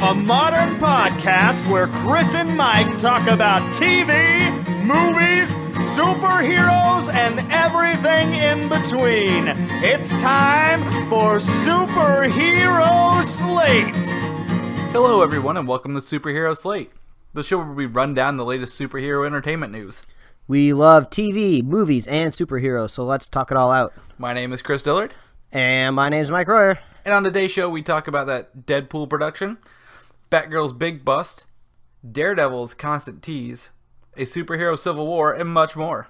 a modern podcast where Chris and Mike talk about TV, movies, superheroes, and everything in between. It's time for Superhero Slate. Hello, everyone, and welcome to Superhero Slate, the show where we run down the latest superhero entertainment news. We love TV, movies, and superheroes, so let's talk it all out. My name is Chris Dillard. And my name's Mike Royer. And on today's show, we talk about that Deadpool production, Batgirl's big bust, Daredevil's constant tease, a superhero civil war, and much more.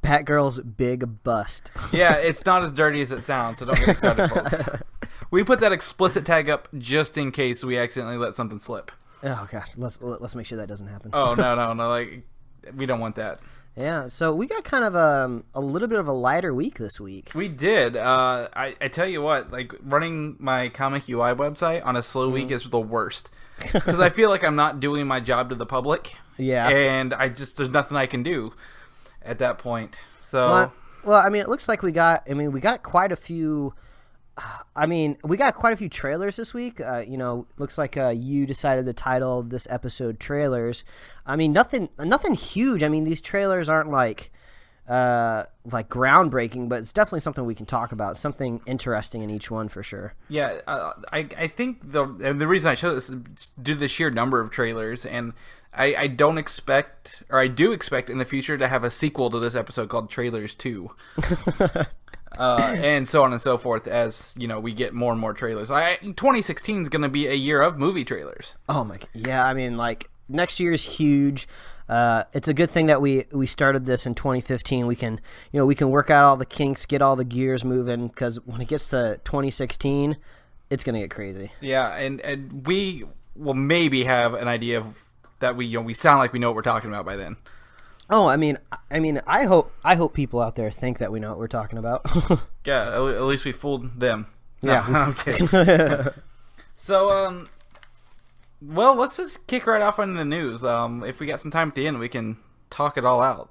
Batgirl's big bust. Yeah, it's not as dirty as it sounds, so don't get excited, folks. We put that explicit tag up just in case we accidentally let something slip. Oh, God. Let's make sure that doesn't happen. Oh, no. Like, we don't want that. Yeah, so we got kind of a little bit of a lighter week this week. We did. I tell you what, like, running my Comic UI website on a slow week is the worst. Because I feel like I'm not doing my job to the public. Yeah. And there's nothing I can do at that point. So. Well, I mean, it looks like we got quite a few. We got quite a few trailers this week. Looks like you decided to title this episode "Trailers." I mean, nothing huge. I mean, these trailers aren't like groundbreaking, but it's definitely something we can talk about. Something interesting in each one for sure. Yeah, I think the reason I chose this is due to the sheer number of trailers, and I don't expect, or I do expect in the future to have a sequel to this episode called Trailers 2. And so on and so forth as, we get more and more trailers. 2016 is going to be a year of movie trailers. Oh, my God. Yeah, I mean, like, next year is huge. It's a good thing that we started this in 2015. We can work out all the kinks, get all the gears moving, because when it gets to 2016, it's going to get crazy. Yeah, and we will maybe have an idea of that we sound like we know what we're talking about by then. Oh, I mean, I hope people out there think that we know what we're talking about. Yeah, at least we fooled them. Yeah. No, okay. So, well, let's just kick right off into the news. If we got some time at the end, we can talk it all out.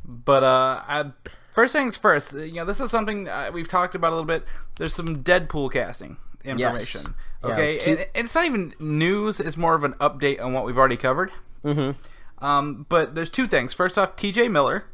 But first things first, this is something we've talked about a little bit. There's some Deadpool casting information. Yes. Okay, Yeah, and it's not even news. It's more of an update on what we've already covered. Mm-hmm. But there's two things. First off, TJ Miller.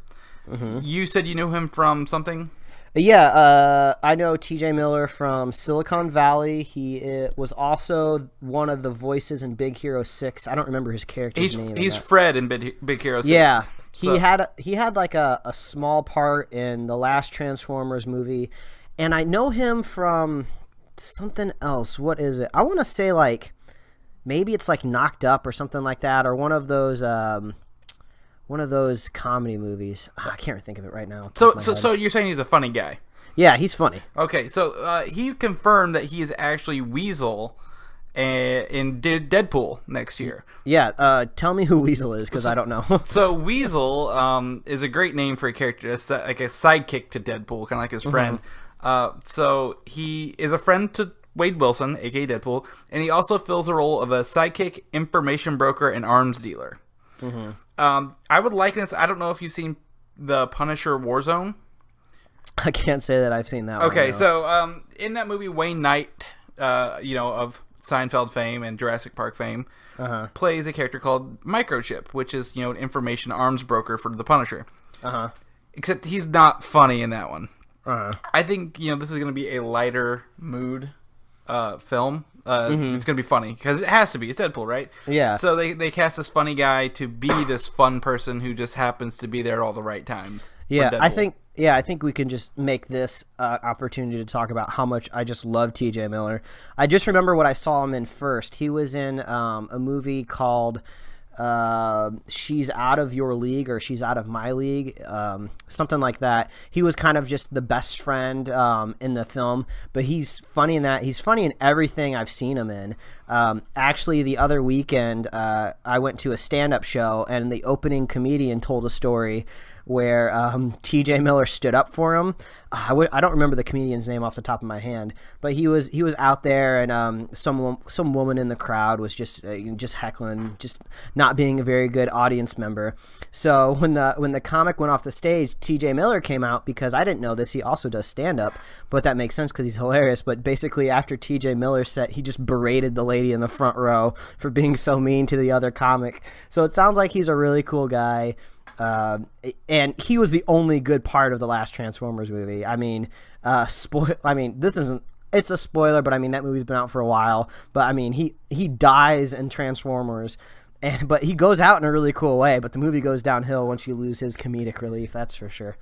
Mm-hmm. You said you knew him from something? Yeah, I know TJ Miller from Silicon Valley. He was also one of the voices in Big Hero 6. I don't remember his character's name. He's Fred in Big Hero 6. Yeah, he had like a small part in the last Transformers movie, and I know him from something else. What is it? I want to say like maybe it's like Knocked Up or something like that, or one of those comedy movies. I can't think of it right now. So you're saying he's a funny guy? Yeah, he's funny. Okay, so he confirmed that he is actually Weasel in Deadpool next year. Yeah, tell me who Weasel is, because I don't know. So Weasel is a great name for a character, like a sidekick to Deadpool, kind of like his friend. So he is a friend to Wade Wilson, aka Deadpool, and he also fills the role of a sidekick, information broker, and arms dealer. Mm-hmm. I would liken this. I don't know if you've seen the Punisher Warzone. I can't say that I've seen that one. Okay, so in that movie, Wayne Knight, of Seinfeld fame and Jurassic Park fame, plays a character called Microchip, which is, an information arms broker for the Punisher. Except he's not funny in that one. I think, this is going to be a lighter mood film. It's going to be funny because it has to be. It's Deadpool, right? Yeah. So they cast this funny guy to be this fun person who just happens to be there at all the right times. Yeah, I think we can just make this opportunity to talk about how much I just love TJ Miller. I just remember what I saw him in first. He was in a movie called She's Out of Your League or She's Out of My League, something like that. He was kind of just the best friend in the film, but he's funny in that. He's funny in everything I've seen him in. Actually, the other weekend, I went to a stand-up show, and the opening comedian told a story where T.J. Miller stood up for him. I don't remember the comedian's name off the top of my hand, but he was out there, and some woman in the crowd was just heckling, just not being a very good audience member. So when the comic went off the stage, T.J. Miller came out, because I didn't know this. He also does stand up, but that makes sense because he's hilarious. But basically, after T.J. Miller's set, he just berated the lady in the front row for being so mean to the other comic. So it sounds like he's a really cool guy. And he was the only good part of the last Transformers movie. I mean, this isn't. It's a spoiler, but I mean that movie's been out for a while. But I mean, he dies in Transformers, but he goes out in a really cool way. But the movie goes downhill once you lose his comedic relief. That's for sure.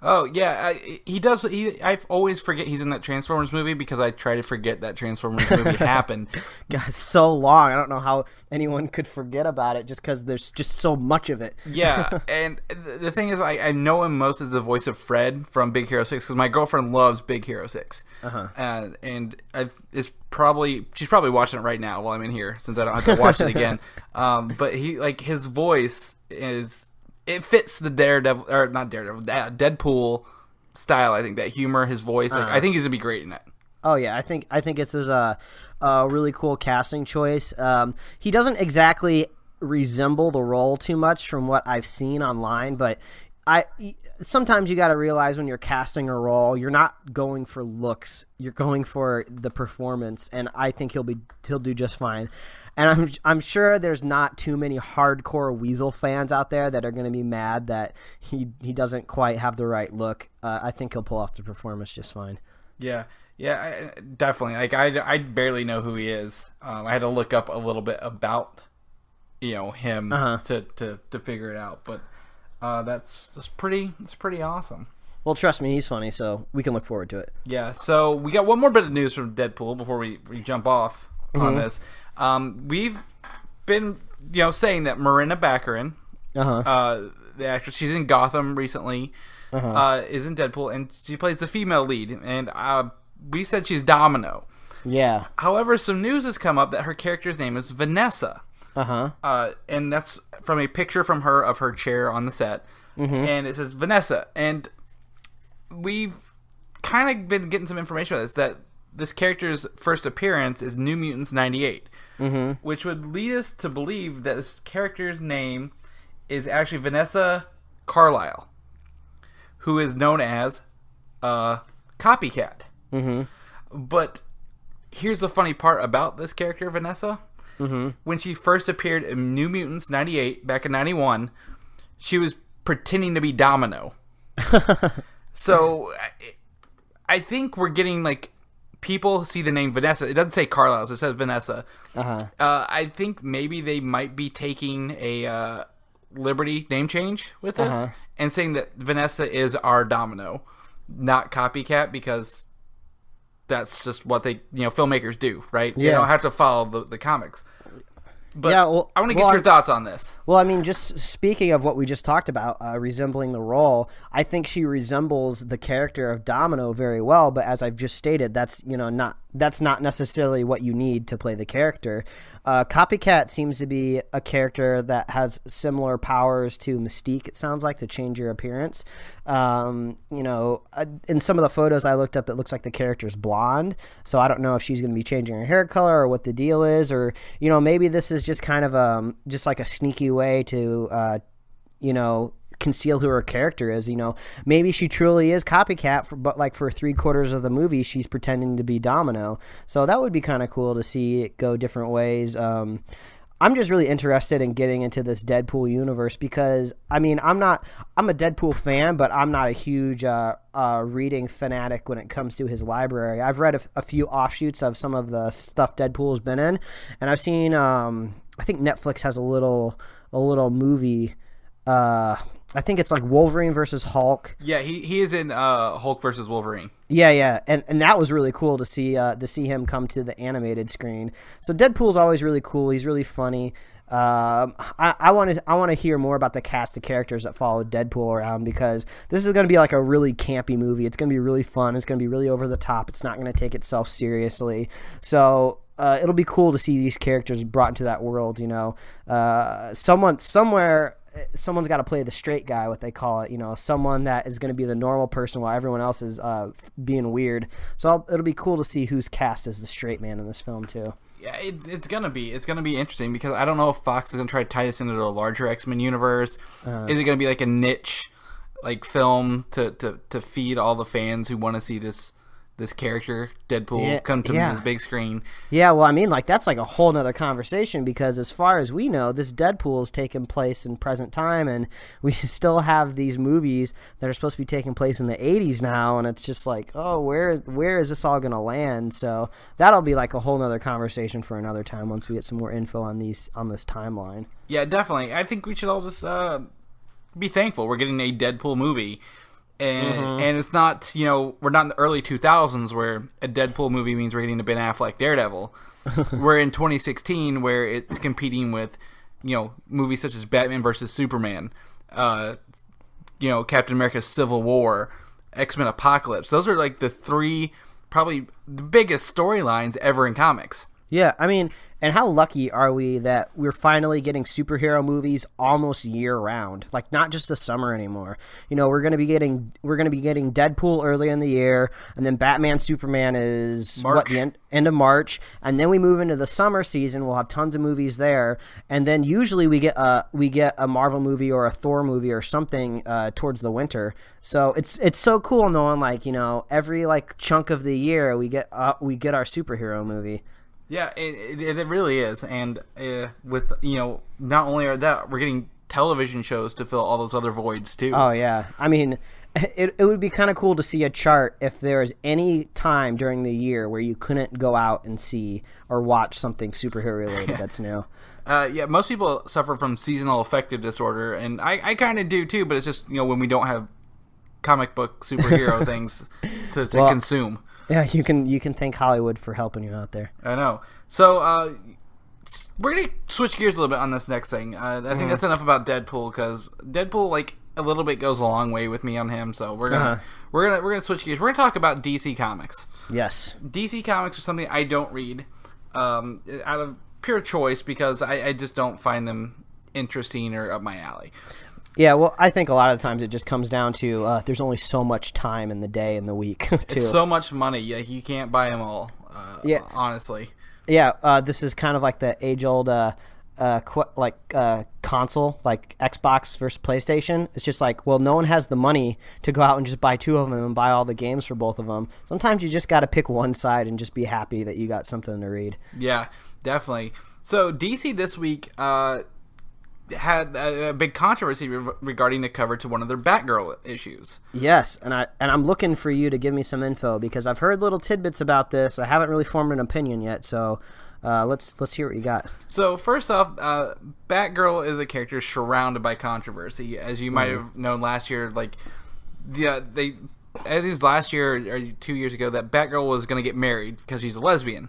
Oh yeah, he does. I always forget he's in that Transformers movie because I try to forget that Transformers movie happened. God, it's so long. I don't know how anyone could forget about it just because there's just so much of it. Yeah, and the thing is, I know him most as the voice of Fred from Big Hero 6 because my girlfriend loves Big Hero 6. And she's probably watching it right now while I'm in here since I don't have to watch it again. But his voice is. It fits the Deadpool style. I think that humor, his voice. I think he's gonna be great in it. Oh yeah, I think it's a really cool casting choice. He doesn't exactly resemble the role too much from what I've seen online, but sometimes you got to realize when you're casting a role, you're not going for looks, you're going for the performance, and I think he'll do just fine. And I'm sure there's not too many hardcore Weasel fans out there that are going to be mad that he doesn't quite have the right look. I think he'll pull off the performance just fine. Yeah, definitely. I barely know who he is. I had to look up a little bit about him to figure it out. But that's pretty awesome. Well, trust me, he's funny, so we can look forward to it. Yeah. So we got one more bit of news from Deadpool before we jump off on this. We've been, saying that Morena Baccarin, the actress, she's in Gotham recently, is in Deadpool, and she plays the female lead. And we said she's Domino. Yeah. However, some news has come up that her character's name is Vanessa. And that's from a picture from her of her chair on the set, and it says Vanessa. And we've kind of been getting some information about this character's first appearance is New Mutants 98, which would lead us to believe that this character's name is actually Vanessa Carlyle, who is known as Copycat. But here's the funny part about this character, Vanessa. When she first appeared in New Mutants 98 back in 91, she was pretending to be Domino. So I think we're getting people see the name Vanessa. It doesn't say Carlisle, it says Vanessa. I think maybe they might be taking a Liberty name change with this and saying that Vanessa is our Domino, not Copycat, because that's just what they filmmakers do, right? Yeah. They don't have to follow the comics. But I want to get your thoughts on this. Well, I mean, just speaking of what we just talked about, resembling the role, I think she resembles the character of Domino very well. But as I've just stated, that's not necessarily what you need to play the character. Copycat seems to be a character that has similar powers to Mystique. It sounds like, to change your appearance. In some of the photos I looked up, it looks like the character's blonde. So I don't know if she's going to be changing her hair color or what the deal is, or maybe this is just kind of just like a sneaky way to conceal who her character is. Maybe she truly is Copycat, but for 3/4 of the movie she's pretending to be Domino. So that would be kind of cool to see it go different ways. I'm just really interested in getting into this Deadpool universe because I'm a Deadpool fan, but I'm not a huge reading fanatic when it comes to his library. I've read a few offshoots of some of the stuff Deadpool's been in, and I've seen I think Netflix has a little movie. I think it's like Wolverine versus Hulk. Yeah, he is in Hulk versus Wolverine. Yeah, and that was really cool to see him come to the animated screen. So Deadpool's always really cool. He's really funny. I want to hear more about the cast of characters that follow Deadpool around, because this is going to be like a really campy movie. It's going to be really fun. It's going to be really over the top. It's not going to take itself seriously. So it'll be cool to see these characters brought into that world. Someone somewhere someone's got to play the straight guy, what they call it. Someone that is going to be the normal person while everyone else is being weird. So it'll be cool to see who's cast as the straight man in this film too. Yeah, it's gonna be interesting because I don't know if Fox is gonna try to tie this into a larger X-Men universe. Is it gonna be like a niche film to feed all the fans who want to see this character Deadpool come to this big screen? Yeah, well, I mean, that's like a whole nother conversation because as far as we know, this Deadpool is taking place in present time, and we still have these movies that are supposed to be taking place in the 80s now, and it's just like, oh, where is this all gonna land? So that'll be like a whole nother conversation for another time once we get some more info on this timeline. Yeah, definitely. I think we should all just be thankful we're getting a Deadpool movie. And it's not, we're not in the early 2000s where a Deadpool movie means we're getting a Ben Affleck Daredevil. We're in 2016 where it's competing with, movies such as Batman vs. Superman, Captain America's Civil War, X-Men Apocalypse. Those are like the three, probably the biggest storylines ever in comics. Yeah, I mean, and how lucky are we that we're finally getting superhero movies almost year round, like not just the summer anymore. We're gonna be getting Deadpool early in the year, and then Batman Superman is the end of March, and then we move into the summer season. We'll have tons of movies there, and then usually we get a Marvel movie or a Thor movie or something towards the winter. So it's so cool knowing every chunk of the year we get our superhero movie. Yeah, it really is, and with not only are that, we're getting television shows to fill all those other voids too. Oh yeah, I mean, it would be kind of cool to see a chart if there is any time during the year where you couldn't go out and see or watch something superhero related that's new. Yeah, most people suffer from seasonal affective disorder, and I kind of do too, but it's just when we don't have comic book superhero things to consume. Yeah, you can thank Hollywood for helping you out there. I know. So we're gonna switch gears a little bit on this next thing. I think that's enough about Deadpool because Deadpool a little bit goes a long way with me on him. So we're gonna switch gears. We're gonna talk about DC Comics. Yes, DC Comics are something I don't read out of pure choice because I just don't find them interesting or up my alley. Yeah, well, I think a lot of times it just comes down to there's only so much time in the day and the week. Too. It's so much money. You can't buy them all. Honestly. Yeah, this is kind of like the age-old console, like Xbox versus PlayStation. It's just like, well, no one has the money to go out and just buy two of them and buy all the games for both of them. Sometimes you just got to pick one side and just be happy that you got something to read. Yeah, definitely. So DC this week had a big controversy regarding the cover to one of their Batgirl issues. Yes, and I'm looking for you to give me some info because I've heard little tidbits about this. I haven't really formed an opinion yet, so let's hear what you got. So first off, Batgirl is a character surrounded by controversy, as you might have known last year. I think it was last year or 2 years ago that Batgirl was going to get married because she's a lesbian,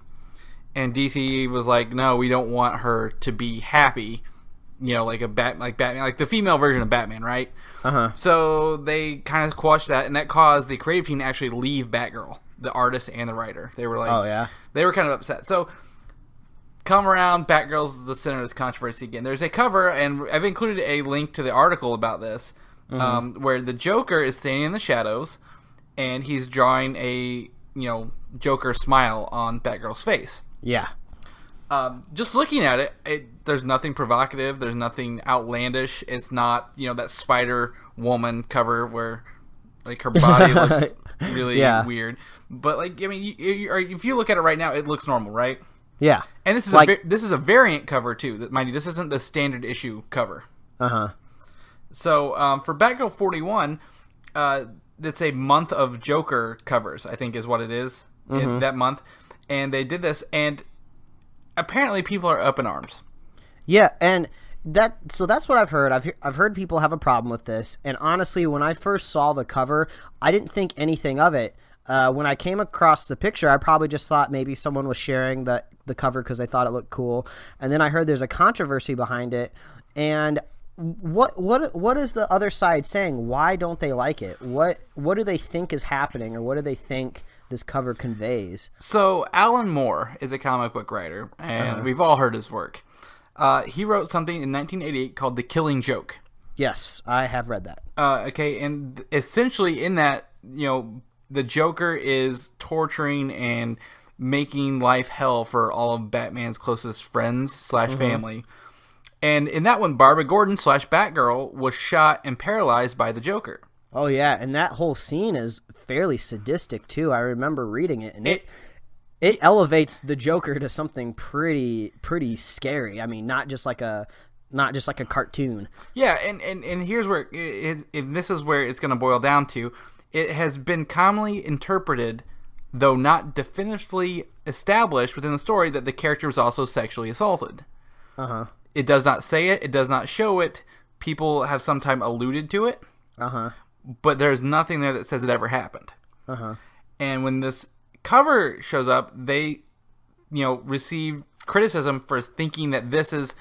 and DC was like, no, we don't want her to be happy. Like Batman, like the female version of Batman, right? So they kind of quashed that, and that caused the creative team to actually leave Batgirl, the artist and the writer. They were like, oh yeah, they were kind of upset. So come around, Batgirl's the center of this controversy again. There's a cover, and I've included a link to the article about this, where the Joker is standing in the shadows, and he's drawing a Joker smile on Batgirl's face. Yeah. Just looking at it, there's nothing provocative. There's nothing outlandish. It's not, that Spider Woman cover where, her body looks really weird. But, if you look at it right now, it looks normal, right? Yeah. And this is this is a variant cover too. Mind you, this isn't the standard issue cover. So for Batgirl 41, it's a month of Joker covers, I think is what it is in that month, and they did this and. Apparently, people are up in arms. Yeah, and that's what I've heard. I've heard people have a problem with this. And honestly, when I first saw the cover, I didn't think anything of it. When I came across the picture, I probably just thought maybe someone was sharing the cover because they thought it looked cool. And then I heard there's a controversy behind it. And what is the other side saying? Why don't they like it? What do they think is happening, or what do they think this cover conveys? So Alan Moore is a comic book writer, and we've all heard his work. He wrote something in 1988 called The Killing Joke. Yes, I have read that. Okay, and essentially in that, the Joker is torturing and making life hell for all of Batman's closest friends / family. And in that one, Barbara Gordon / Batgirl was shot and paralyzed by the Joker. Oh yeah, and that whole scene is fairly sadistic too. I remember reading it, and it elevates the Joker to something pretty scary. I mean, not just like a cartoon. Yeah, and here's where and this is where it's going to boil down to. It has been commonly interpreted, though not definitively established within the story, that the character was also sexually assaulted. It does not say it. It does not show it. People have sometimes alluded to it. But there's nothing there that says it ever happened. And when this cover shows up, they, receive criticism for thinking that this is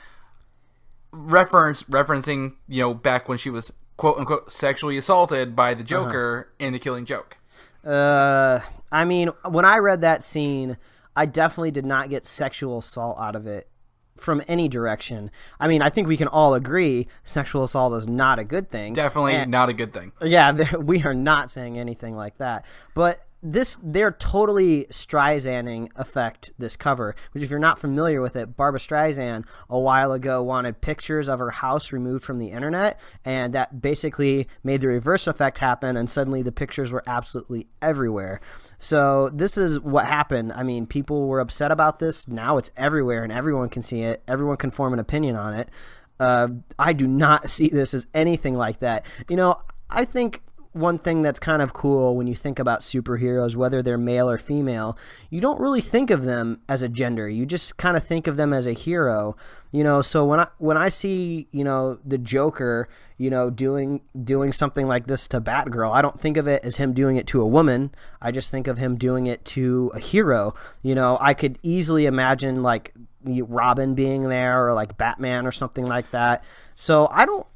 referencing, back when she was quote unquote sexually assaulted by the Joker in The Killing Joke. I mean, when I read that scene, I definitely did not get sexual assault out of it from any direction. I mean, I think we can all agree sexual assault is not a good thing. Definitely not a good thing. Yeah, we are not saying anything like that. But they're totally Streisanding effect this cover, which if you're not familiar with it, Barbra Streisand a while ago wanted pictures of her house removed from the internet, and that basically made the reverse effect happen, and suddenly the pictures were absolutely everywhere. So this is what happened. I mean, people were upset about this. Now it's everywhere and everyone can see it. Everyone can form an opinion on it. I do not see this as anything like that. I think one thing that's kind of cool when you think about superheroes, whether they're male or female, you don't really think of them as a gender. You just kind of think of them as a hero. So when I see, the Joker, doing something like this to Batgirl, I don't think of it as him doing it to a woman. I just think of him doing it to a hero. I could easily imagine like Robin being there, or like Batman or something like that. So I don't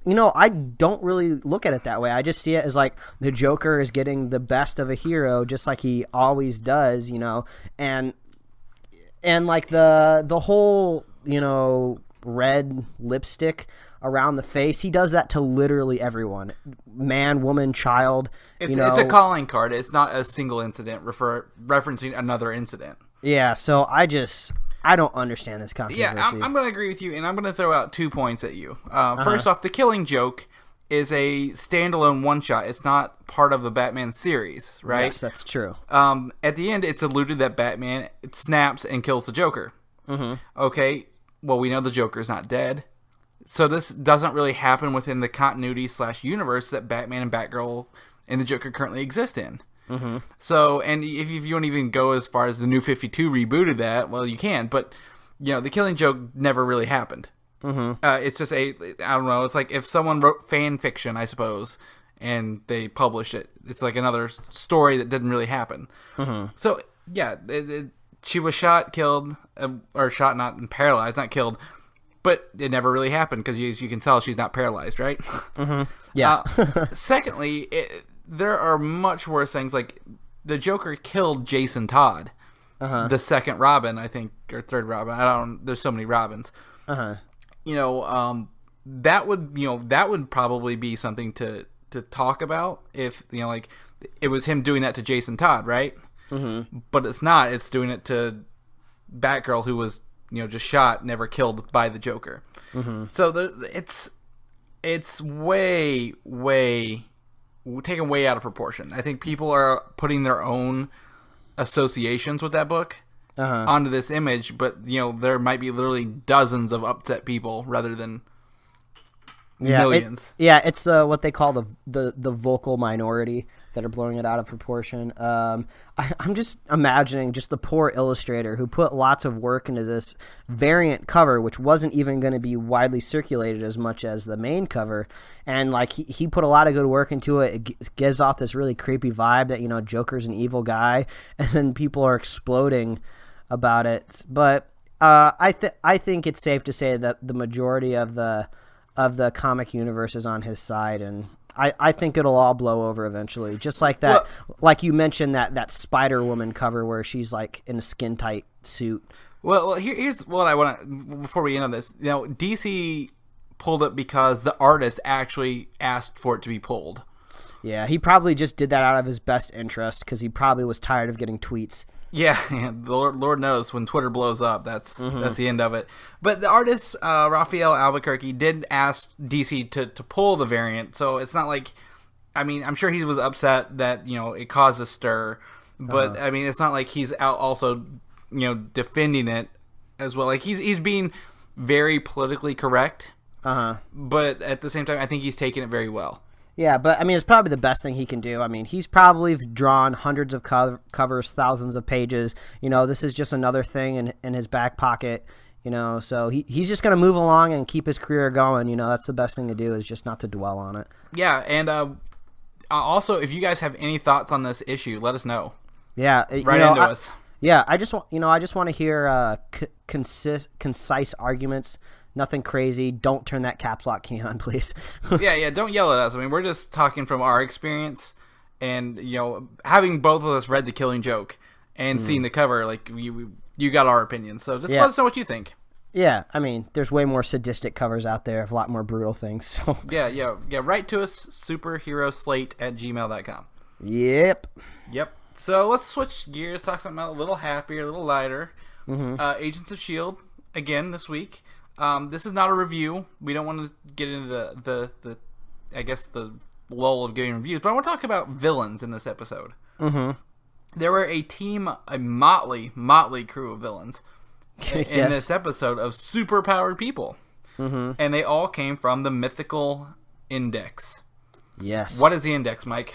really look at it that way. I just see it as like the Joker is getting the best of a hero, just like he always does, and like the whole, red lipstick around the face, he does that to literally everyone, man, woman, child. It's a calling card. It's not a single incident referencing another incident. Yeah, so I don't understand this controversy. Yeah, I'm going to agree with you, and I'm going to throw out 2 points at you. First off, The Killing Joke is a standalone one-shot. It's not part of the Batman series, right? Yes, that's true. At the end, it's alluded that Batman snaps and kills the Joker. Okay, well, we know the Joker's not dead. So this doesn't really happen within the continuity / universe that Batman and Batgirl and the Joker currently exist in. So, and if you don't even go as far as the New 52 rebooted that, well, you can, but, The Killing Joke never really happened. It's just I don't know, it's like if someone wrote fan fiction, I suppose, and they published it. It's like another story that didn't really happen. So, yeah, she was shot, killed, or shot, not paralyzed, not killed, but it never really happened because you can tell she's not paralyzed, right? Yeah. Secondly, there are much worse things, like the Joker killed Jason Todd, the second Robin, I think, or third Robin. There's so many Robins. That would probably be something to talk about if, like it was him doing that to Jason Todd, right? But it's not. It's doing it to Batgirl, who was, just shot, never killed by the Joker. So it's way taken way out of proportion. I think people are putting their own associations with that book onto this image, but there might be literally dozens of upset people rather than millions. It's what they call the vocal minority that are blowing it out of proportion. I'm just imagining just the poor illustrator who put lots of work into this variant cover, which wasn't even going to be widely circulated as much as the main cover, and like he put a lot of good work into it. It gives off this really creepy vibe that Joker's an evil guy, and then people are exploding about it. But I think it's safe to say that the majority of the comic universe is on his side, and I think it'll all blow over eventually. Just like that, like you mentioned that Spider-Woman cover where she's like in a skin-tight suit. Well, here's what I want to, before we end on this. DC pulled it because the artist actually asked for it to be pulled. Yeah, he probably just did that out of his best interest because he probably was tired of getting tweets. Yeah, the Lord knows when Twitter blows up, that's the end of it. But the artist, Raphael Albuquerque, did ask DC to pull the variant, so it's not like, I mean, I'm sure he was upset that, it caused a stir, but, I mean, it's not like he's out also, defending it as well. Like, he's being very politically correct, but at the same time, I think he's taking it very well. Yeah, but I mean, it's probably the best thing he can do. I mean, he's probably drawn hundreds of covers, thousands of pages. This is just another thing in his back pocket. So he's just going to move along and keep his career going. That's the best thing to do, is just not to dwell on it. Yeah, and also, if you guys have any thoughts on this issue, let us know. Yeah, right into us. Yeah, I just want to hear concise arguments. Nothing crazy. Don't turn that caps lock key on, please. Yeah, don't yell at us. I mean, we're just talking from our experience, and having both of us read The Killing Joke and seen the cover, like you got our opinions. So just let us know what you think. Yeah, I mean, there's way more sadistic covers out there of a lot more brutal things. So yeah. Write to us, superheroslate@gmail.com. Yep. So let's switch gears, talk something a little happier, a little lighter. Agents of S.H.I.E.L.D. again this week. This is not a review. We don't want to get into the I guess the lull of giving reviews, but I want to talk about villains in this episode. There were a motley crew of villains in this episode of superpowered people, and they all came from the mythical Index. Yes. What is the Index, Mike?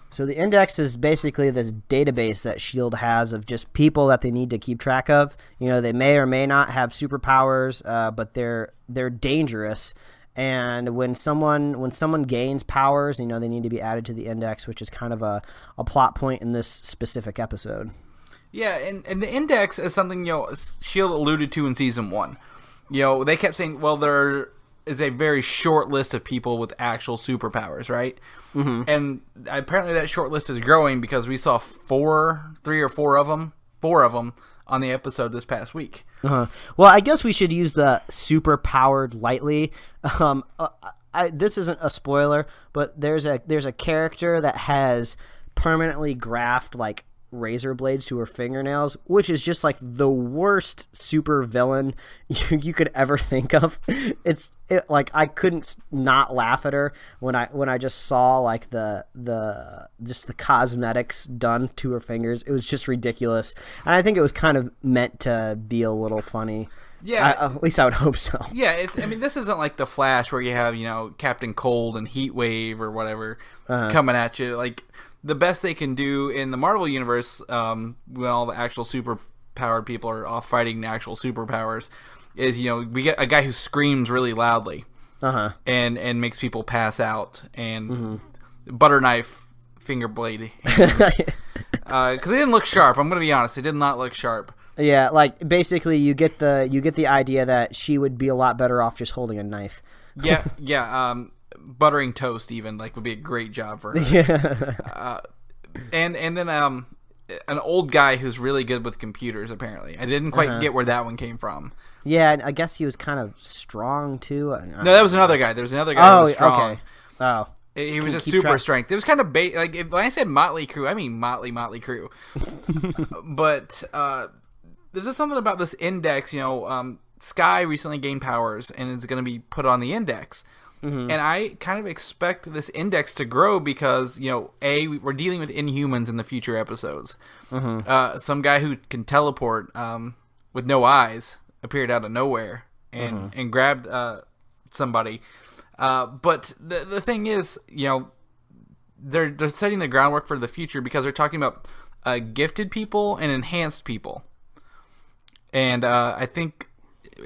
So the Index is basically this database that S.H.I.E.L.D. has of just people that they need to keep track of. They may or may not have superpowers, but they're dangerous. And when someone gains powers, they need to be added to the Index, which is kind of a plot point in this specific episode. Yeah, and the Index is something S.H.I.E.L.D. alluded to in season 1. They kept saying, well, there is a very short list of people with actual superpowers, right? And apparently that short list is growing because we saw four of them on the episode this past week. Well, I guess we should use the superpowered lightly. This isn't a spoiler, but there's a character that has permanently grafted like razor blades to her fingernails, which is just like the worst super villain you could ever think of. Like I couldn't not laugh at her when I just saw like the cosmetics done to her fingers. It was just ridiculous, and I think it was kind of meant to be a little funny. Yeah, at least I would hope so. Yeah, this isn't like the Flash where you have Captain Cold and Heat Wave or whatever coming at you. Like, the best they can do in the Marvel universe, when all the actual super-powered people are off fighting the actual superpowers, is, we get a guy who screams really loudly and makes people pass out, and butter knife finger blade because they didn't look sharp. I'm going to be honest, they did not look sharp. Yeah, like basically you get the idea that she would be a lot better off just holding a knife. Yeah. Buttering toast even would be a great job for her. Yeah. And then an old guy who's really good with computers. Apparently, I didn't quite get where that one came from. Yeah, I guess he was kind of strong too. No, that was another guy. There was another guy who was strong. Okay. Oh. He was just super strength. It was kind of when I said motley crew, I mean motley crew. But there's just something about this Index. Skye recently gained powers and is going to be put on the Index. And I kind of expect this Index to grow because, we're dealing with Inhumans in the future episodes. Some guy who can teleport with no eyes appeared out of nowhere and grabbed somebody. But the thing is, they're setting the groundwork for the future because they're talking about gifted people and enhanced people. And I think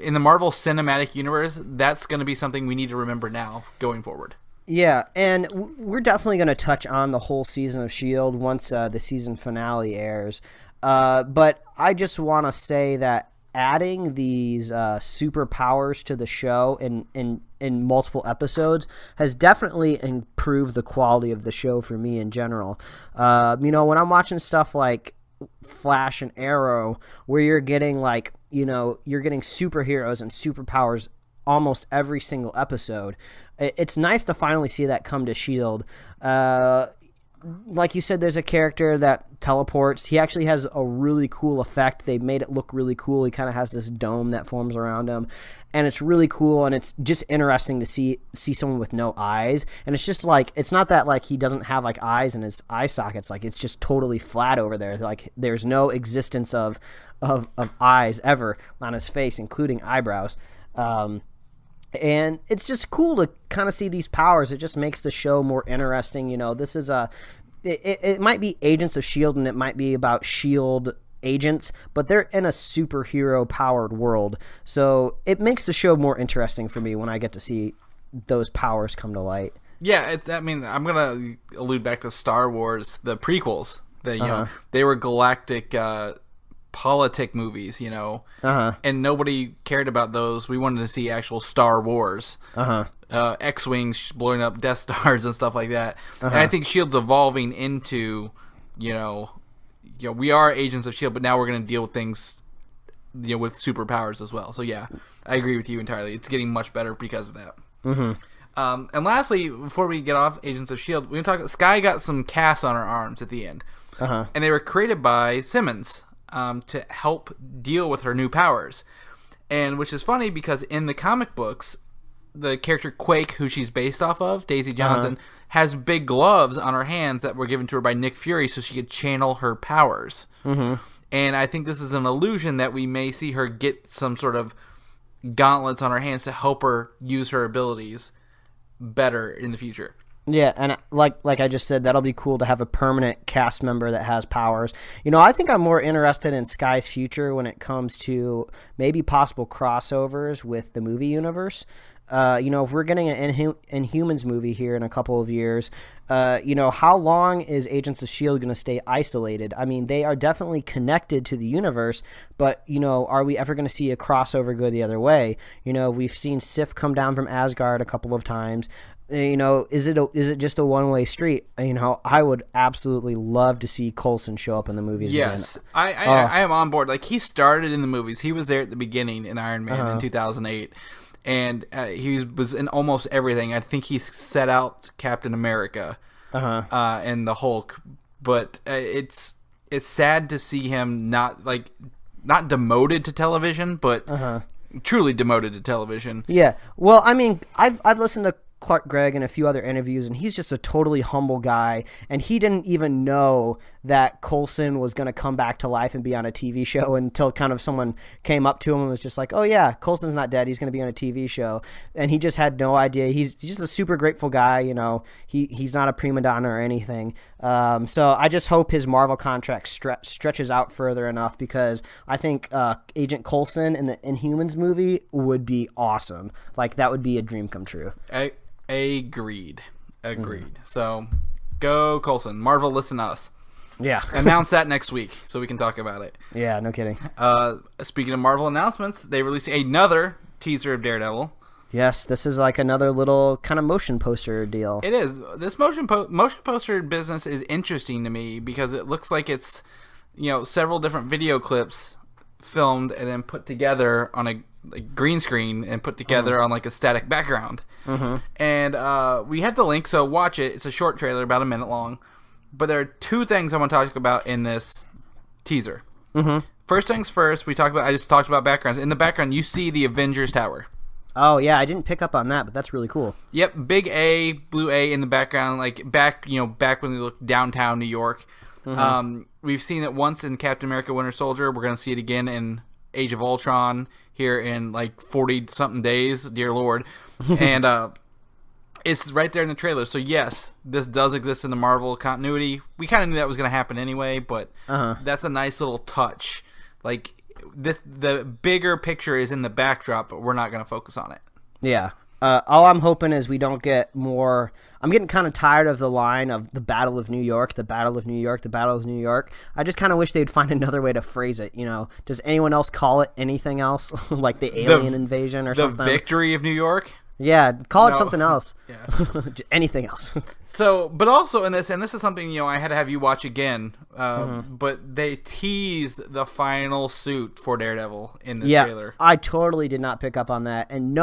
in the Marvel Cinematic Universe, that's going to be something we need to remember now going forward. Yeah, and we're definitely going to touch on the whole season of S.H.I.E.L.D. once the season finale airs. But I just want to say that adding these superpowers to the show in multiple episodes has definitely improved the quality of the show for me in general. When I'm watching stuff like Flash and Arrow, where you're getting you're getting superheroes and superpowers almost every single episode. It's nice to finally see that come to S.H.I.E.L.D. Like you said, there's a character that teleports. He actually has a really cool effect. They made it look really cool. He kind of has this dome that forms around him, and it's really cool, and it's just interesting to see someone with no eyes. And it's just like, it's not that like he doesn't have like eyes in his eye sockets. Like, it's just totally flat over there. Like, there's no existence of eyes ever on his face, including eyebrows. And it's just cool to kind of see these powers. It just makes the show more interesting. You know, this is it might be Agents of S.H.I.E.L.D. and it might be about S.H.I.E.L.D. agents, but they're in a superhero powered world. So it makes the show more interesting for me when I get to see those powers come to light. Yeah, I mean, I'm going to allude back to Star Wars, the prequels. You know, they were galactic politic movies, you know, and nobody cared about those. We wanted to see actual Star Wars, X-Wings blowing up Death Stars and stuff like that. And I think S.H.I.E.L.D's evolving into, you know, we are agents of S.H.I.E.L.D., but now we're going to deal with things, you know, with superpowers as well. So yeah, I agree with you entirely. It's getting much better because of that. And lastly, before we get off Agents of S.H.I.E.L.D., we're going to talk. Skye got some casts on her arms at the end, and they were created by Simmons. To help deal with her new powers. And which is funny because in the comic books, the character Quake, who she's based off of, Daisy Johnson, has big gloves on her hands that were given to her by Nick Fury so she could channel her powers. And I think this is an illusion that we may see her get some sort of gauntlets on her hands to help her use her abilities better in the future. Yeah, and like I just said, that'll be cool to have a permanent cast member that has powers. You know, I think I'm more interested in Skye's future when it comes to maybe possible crossovers with the movie universe. You know, if we're getting an Inhumans movie here in a couple of years, you know, how long is Agents of S.H.I.E.L.D. going to stay isolated? I mean, they are definitely connected to the universe, but, you know, are we ever going to see a crossover go the other way? You know, we've seen Sif come down from Asgard a couple of times. You know, is it just a one-way street? You know, I would absolutely love to see Coulson show up in the movies again. Yes, I am on board. Like, he started in the movies. He was there at the beginning in Iron Man in 2008, and he was in almost everything. I think he set out Captain America and the Hulk, but it's sad to see him not demoted to television, but truly demoted to television. Yeah, well, I mean, I've listened to Clark Gregg in a few other interviews, and he's just a totally humble guy, and he didn't even know that Coulson was going to come back to life and be on a TV show until kind of someone came up to him and was just like, oh yeah, Coulson's not dead, he's going to be on a TV show. And he just had no idea. He's just a super grateful guy, you know. He's not a prima donna or anything. So I just hope his Marvel contract stretches out further enough, because I think Agent Coulson in the Inhumans movie would be awesome. Like, that would be a dream come true. Agreed. So go Coulson. Marvel, listen to us. Yeah. Announce that next week so we can talk about it. Yeah, no kidding. Speaking of Marvel announcements, they released another teaser of Daredevil. Yes, this is like another little kind of motion poster deal. It is. This motion poster business is interesting to me because it looks like it's, you know, several different video clips filmed and then put together on a green screen and put together on like a static background. And we have the link, so watch it. It's a short trailer, about a minute long. But there are two things I want to talk about in this teaser. First things first, I just talked about backgrounds. In the background, you see the Avengers Tower. Oh yeah, I didn't pick up on that, but that's really cool. Yep, big A, blue A in the background, like back when they look downtown New York. We've seen it once in Captain America: Winter Soldier. We're going to see it again in Age of Ultron here in like 40-something days, dear Lord. And it's right there in the trailer. So yes, this does exist in the Marvel continuity. We kind of knew that was going to happen anyway, but that's a nice little touch. Like, the bigger picture is in the backdrop, but we're not going to focus on it. Yeah. All I'm hoping is we don't get more. I'm getting kind of tired of the line of the Battle of New York, the Battle of New York, the Battle of New York. I just kind of wish they'd find another way to phrase it. You know, does anyone else call it anything else, like the alien invasion or something? The Victory of New York. Yeah, call it No. something else. Yeah. Anything else. So, but also in this, and this is something, I had to have you watch again, but they teased the final suit for Daredevil in this trailer. I totally did not pick up on that, and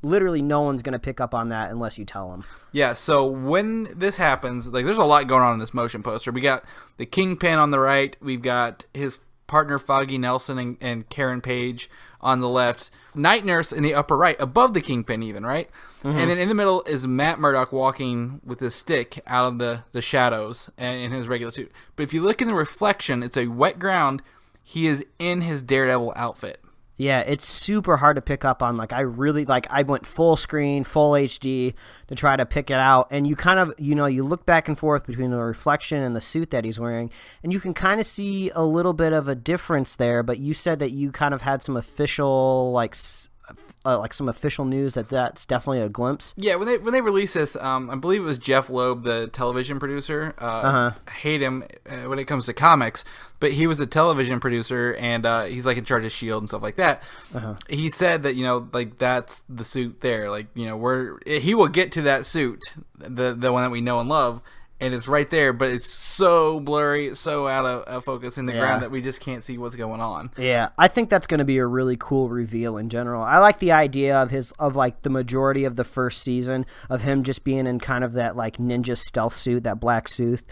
literally no one's going to pick up on that unless you tell them. Yeah, so when this happens, there's a lot going on in this motion poster. We got the Kingpin on the right, we've got his partner Foggy Nelson and Karen Page on the left, Night Nurse in the upper right, above the Kingpin even, right? And then in the middle is Matt Murdock walking with his stick out of the shadows and in his regular suit. But if you look in the reflection, it's a wet ground. He is in his Daredevil outfit. Yeah, it's super hard to pick up on. I went full screen, full HD to try to pick it out. And you kind of, you look back and forth between the reflection and the suit that he's wearing, and you can kind of see a little bit of a difference there. But you said that you kind of had some official, some official news that's definitely a glimpse. Yeah, when they released this, I believe it was Jeff Loeb, the television producer. Hate him when it comes to comics, but he was a television producer, and he's in charge of S.H.I.E.L.D. and stuff like that. He said that that's the suit there. He will get to that suit, the one that we know and love. And it's right there, but it's so blurry, it's so out of focus in the ground that we just can't see what's going on. Yeah, I think that's going to be a really cool reveal in general. I like the idea of the majority of the first season of him just being in kind of that ninja stealth suit, that black suit.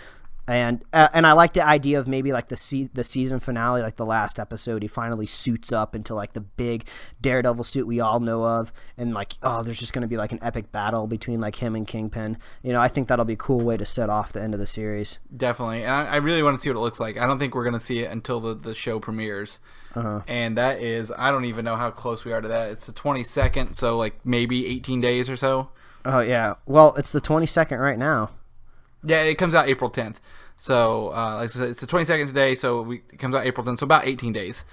And I like the idea of maybe the season finale, the last episode, he finally suits up into the big Daredevil suit we all know of, and there's just going to be an epic battle between him and Kingpin. I think that'll be a cool way to set off the end of the series. Definitely, and I really want to see what it looks like. I don't think we're going to see it until the show premieres, and that is, I don't even know how close we are to that. It's the 22nd, so maybe 18 days or so. Oh yeah, well it's the 22nd right now. Yeah, it comes out April 10th. So, like I said, it's the 22nd today, so it comes out April 10th, so about 18 days.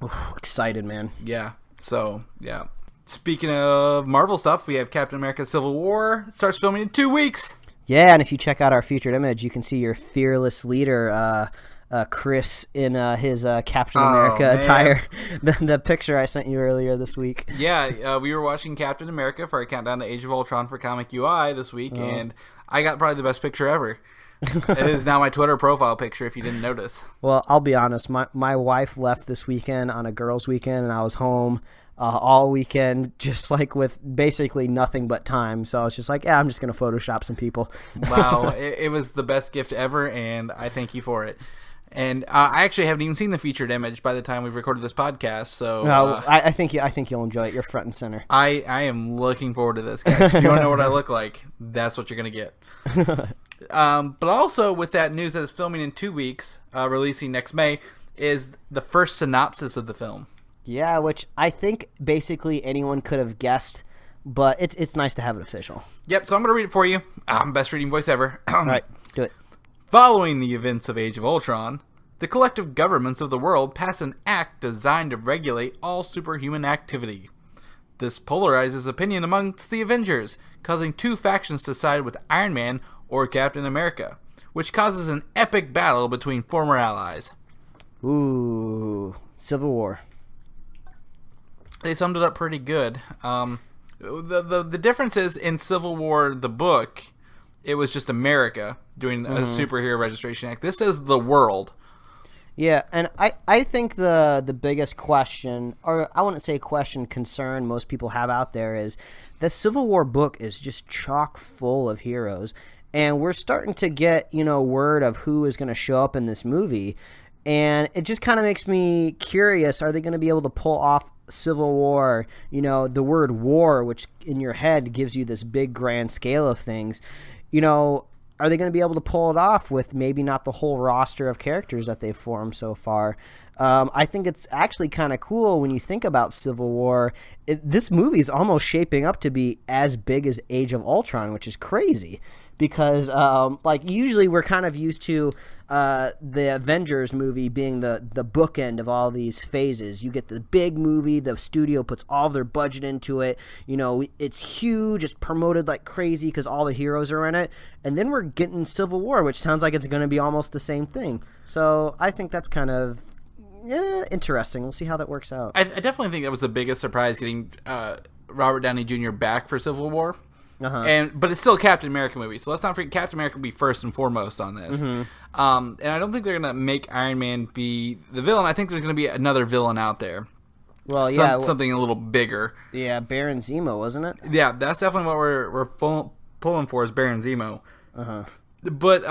Ooh, excited, man. Yeah, so, yeah. Speaking of Marvel stuff, we have Captain America Civil War. It starts filming in 2 weeks. Yeah, and if you check out our featured image, you can see your fearless leader, Chris, in his Captain America attire. The picture I sent you earlier this week. Yeah, we were watching Captain America for our countdown to Age of Ultron for Comic UI this week, and I got probably the best picture ever. It is now my Twitter profile picture, if you didn't notice. Well, I'll be honest. My wife left this weekend on a girls' weekend, and I was home all weekend, just with basically nothing but time. So I was just I'm just going to Photoshop some people. Wow, it was the best gift ever, and I thank you for it. And I actually haven't even seen the featured image by the time we've recorded this podcast. So I think you'll enjoy it. You're front and center. I am looking forward to this, guys. If you want to know what I look like, that's what you're going to get. But also with that news that it's filming in 2 weeks, releasing next May, is the first synopsis of the film. Yeah, which I think basically anyone could have guessed, but it's nice to have it official. Yep, so I'm going to read it for you. Best reading voice ever. All right, do it. Following the events of Age of Ultron, the collective governments of the world pass an act designed to regulate all superhuman activity. This polarizes opinion amongst the Avengers, causing two factions to side with Iron Man or Captain America, which causes an epic battle between former allies. Ooh, Civil War. They summed it up pretty good. The difference is in Civil War, the book, it was just America doing a superhero registration act. This is the world. Yeah, and I think the biggest question, or I wouldn't say question, concern most people have out there is the Civil War book is just chock full of heroes. And we're starting to get, word of who is going to show up in this movie. And it just kind of makes me curious, are they going to be able to pull off Civil War, the word war, which in your head gives you this big grand scale of things, are they going to be able to pull it off with maybe not the whole roster of characters that they've formed so far? I think it's actually kind of cool when you think about Civil War. This movie is almost shaping up to be as big as Age of Ultron, which is crazy. Because, usually we're kind of used to the Avengers movie being the bookend of all these phases. You get the big movie, the studio puts all their budget into it. It's huge, it's promoted like crazy because all the heroes are in it. And then we're getting Civil War, which sounds like it's going to be almost the same thing. So I think that's kind of interesting. We'll see how that works out. I definitely think that was the biggest surprise, getting Robert Downey Jr. back for Civil War. But it's still a Captain America movie, so let's not forget Captain America will be first and foremost on this. And I don't think they're gonna make Iron Man be the villain. I think there's gonna be another villain out there. Well, something a little bigger. Yeah, Baron Zemo, wasn't it? Yeah, that's definitely what we're pulling for is Baron Zemo. But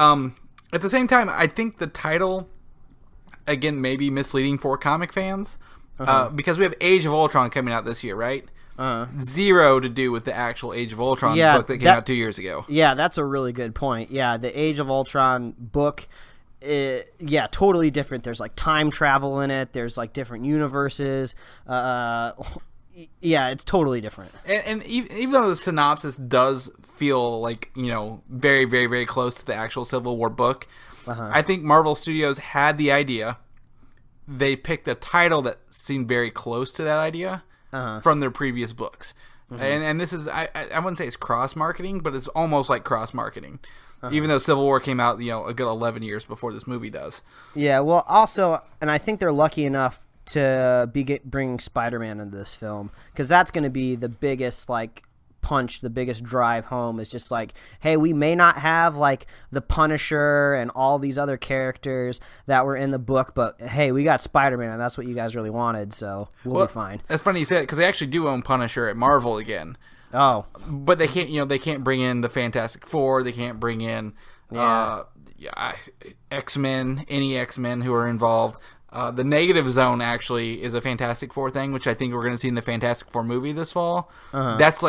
at the same time, I think the title again may be misleading for comic fans because we have Age of Ultron coming out this year, right? Zero to do with the actual Age of Ultron book that came out 2 years ago. Yeah, that's a really good point. Yeah, the Age of Ultron book, totally different. There's like time travel in it. There's like different universes. It's totally different. And even though the synopsis does feel like, very, very, very close to the actual Civil War book, I think Marvel Studios had the idea. They picked a title that seemed very close to that idea. From their previous books. And this is, I wouldn't say it's cross-marketing, but it's almost like cross-marketing. Even though Civil War came out, a good 11 years before this movie does. Yeah, well, also, and I think they're lucky enough to bringing Spider-Man into this film, because that's going to be the biggest, punch, the biggest drive home is just hey, we may not have the Punisher and all these other characters that were in the book, but hey, we got Spider-Man and that's what you guys really wanted, so we'll be fine. That's funny you say it because they actually do own Punisher at Marvel again. Oh, but they can't they can't bring in the Fantastic Four, they can't bring in X-Men, any X-Men who are involved. The Negative Zone actually is a Fantastic Four thing, which I think we're going to see in the Fantastic Four movie this fall. That's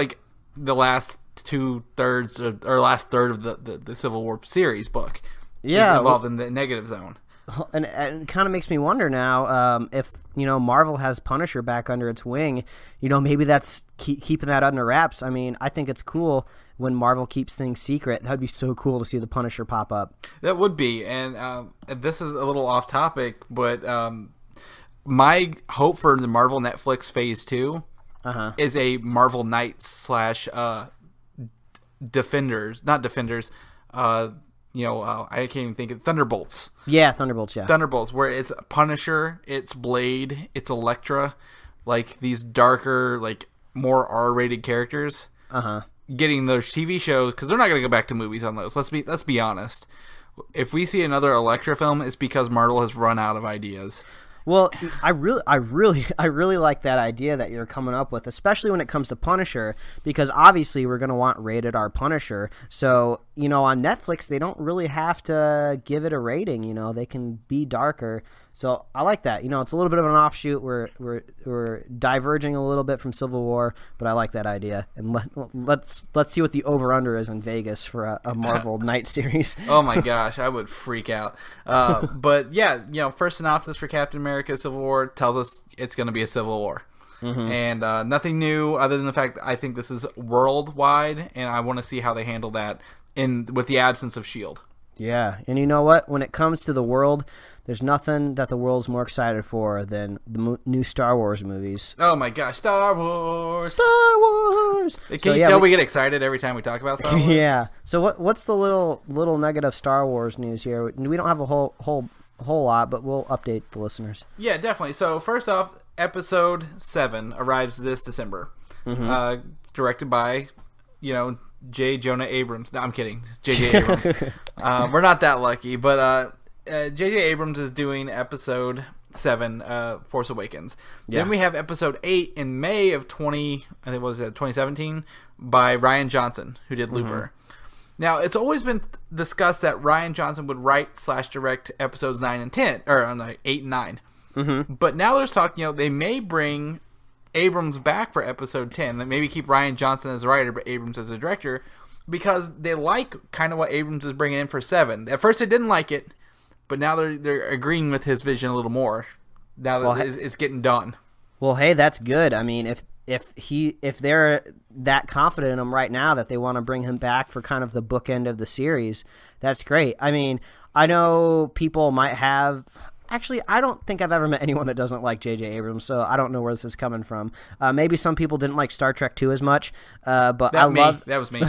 the last 2/3 or last third of the Civil War series book is involved in the Negative Zone. And it kind of makes me wonder now if Marvel has Punisher back under its wing, maybe that's keeping that under wraps. I mean, I think it's cool when Marvel keeps things secret. That'd be so cool to see the Punisher pop up. That would be, and this is a little off topic, but my hope for the Marvel Netflix Phase 2 is a Marvel Knights / Defenders, not Defenders. I can't even think of Thunderbolts. Yeah, Thunderbolts. Yeah, Thunderbolts, where it's Punisher, it's Blade, it's Elektra, these darker, more R-rated characters. Getting those TV shows because they're not going to go back to movies on those. Let's be honest. If we see another Elektra film, it's because Marvel has run out of ideas. Well, I really like that idea that you're coming up with, especially when it comes to Punisher, because obviously we're going to want rated R Punisher. So, on Netflix, they don't really have to give it a rating, they can be darker. So I like that. It's a little bit of an offshoot. We're diverging a little bit from Civil War, but I like that idea. And let's see what the over-under is in Vegas for a Marvel Night series. Oh my gosh, I would freak out. But yeah, first synopsis for Captain America Civil War tells us it's going to be a Civil War. And nothing new other than the fact that I think this is worldwide, and I want to see how they handle that with the absence of S.H.I.E.L.D. Yeah, and you know what? When it comes to the world, there's nothing that the world's more excited for than the new Star Wars movies. Oh my gosh, Star Wars! Star Wars! Can you tell we get excited every time we talk about Star Wars? Yeah. So what's the little nugget of Star Wars news here? We don't have a whole lot, but we'll update the listeners. Yeah, definitely. So first off, Episode 7 arrives this December. Directed by, J. Jonah Abrams. No, I'm kidding. It's J.J. Abrams. We're not that lucky, but J.J. Abrams is doing Episode 7, Force Awakens. Yeah. Then we have Episode 8 in May of 2017 by Rian Johnson, who did Looper. Now, it's always been discussed that Rian Johnson would write/direct Episodes 9 and 10, or 8 and 9. But now there's talk, they may bring Abrams back for Episode 10. They maybe keep Rian Johnson as a writer, but Abrams as a director, because they like kind of what Abrams is bringing in for 7. At first, they didn't like it, but now they're agreeing with his vision a little more. Now that it's getting done. Well, hey, that's good. I mean, if they're that confident in him right now that they want to bring him back for kind of the bookend of the series, that's great. I mean, I know people might have Actually, I don't think I've ever met anyone that doesn't like J.J. Abrams, so I don't know where this is coming from. Maybe some people didn't like Star Trek 2 as much, but that was me.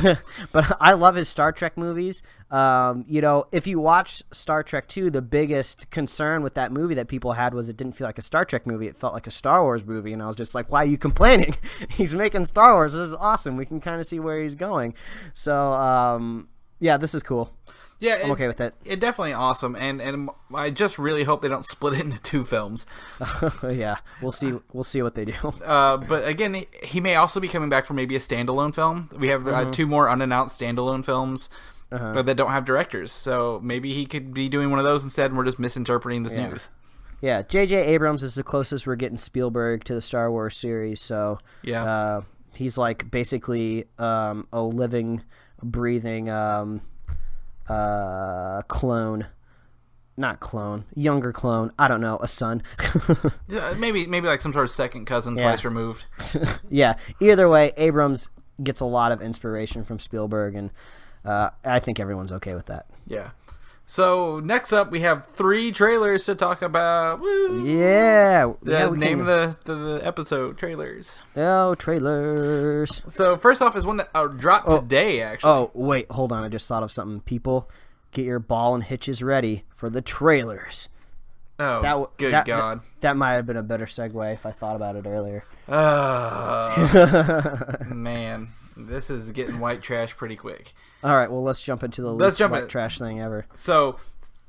But I love his Star Trek movies. If you watch Star Trek 2, the biggest concern with that movie that people had was it didn't feel like a Star Trek movie. It felt like a Star Wars movie, and I was just like, why are you complaining? He's making Star Wars. This is awesome. We can kind of see where he's going. So, this is cool. Yeah, I'm okay with it. It's definitely awesome, and I just really hope they don't split it into 2 films. Yeah, we'll see. We'll see what they do. But again, he may also be coming back for maybe a standalone film. We have 2 more unannounced standalone films that don't have directors, so maybe he could be doing one of those instead, and we're just misinterpreting this news. Yeah, J.J. Abrams is the closest we're getting Spielberg to the Star Wars series, so he's like basically a living, breathing younger clone. I don't know, a son. maybe like some sort of second cousin, twice removed. Yeah. Either way, Abrams gets a lot of inspiration from Spielberg, and I think everyone's okay with that. Yeah. So next up, we have 3 trailers to talk about. Woo! Yeah. Name of the episode, trailers. Oh, trailers. So first off is one that dropped today, actually. Oh, wait, hold on. I just thought of something. People, get your ball and hitches ready for the trailers. Oh, good God. That might have been a better segue if I thought about it earlier. Man. This is getting white trash pretty quick. All right, well, let's jump into the least white trash thing ever. So,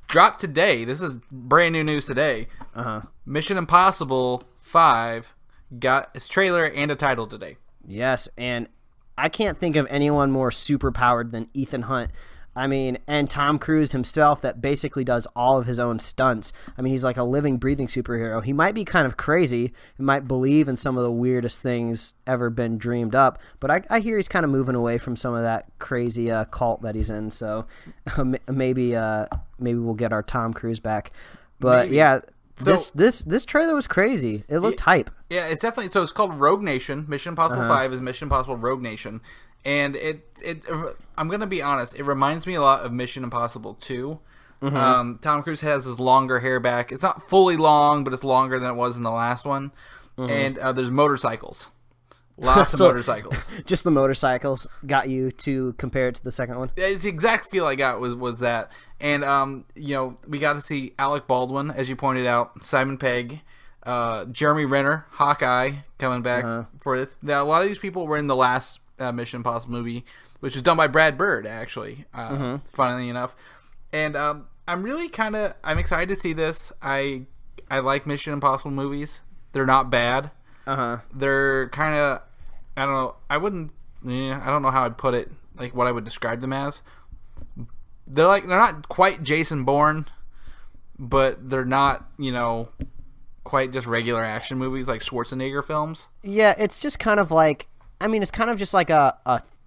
dropped today. This is brand new news today. Mission Impossible 5 got its trailer and a title today. Yes, and I can't think of anyone more superpowered than Ethan Hunt. I mean, and Tom Cruise himself that basically does all of his own stunts. I mean, he's like a living, breathing superhero. He might be kind of crazy and might believe in some of the weirdest things ever been dreamed up, but I hear he's kind of moving away from some of that crazy cult that he's in, so maybe we'll get our Tom Cruise back. But maybe. Yeah, so, this trailer was crazy. It looked hype. Yeah, it's definitely, so it's called Rogue Nation. Mission Impossible 5 is Mission Impossible Rogue Nation. And I'm going to be honest, it reminds me a lot of Mission Impossible 2. Tom Cruise has his longer hair back. It's not fully long, but it's longer than it was in the last one. And there's motorcycles. Lots of motorcycles. Just the motorcycles got you to compare it to the second one? It's the exact feel I got was that. And, we got to see Alec Baldwin, as you pointed out, Simon Pegg, Jeremy Renner, Hawkeye, coming back for this. Now, a lot of these people were in the last Mission Impossible movie, which was done by Brad Bird, actually, funnily enough. And I'm excited to see this. I like Mission Impossible movies. They're not bad. They're kind of, I don't know, I don't know how I'd put it, like what I would describe them as. They're not quite Jason Bourne, but they're not, quite just regular action movies like Schwarzenegger films. Yeah, it's just kind of like, it's kind of just like a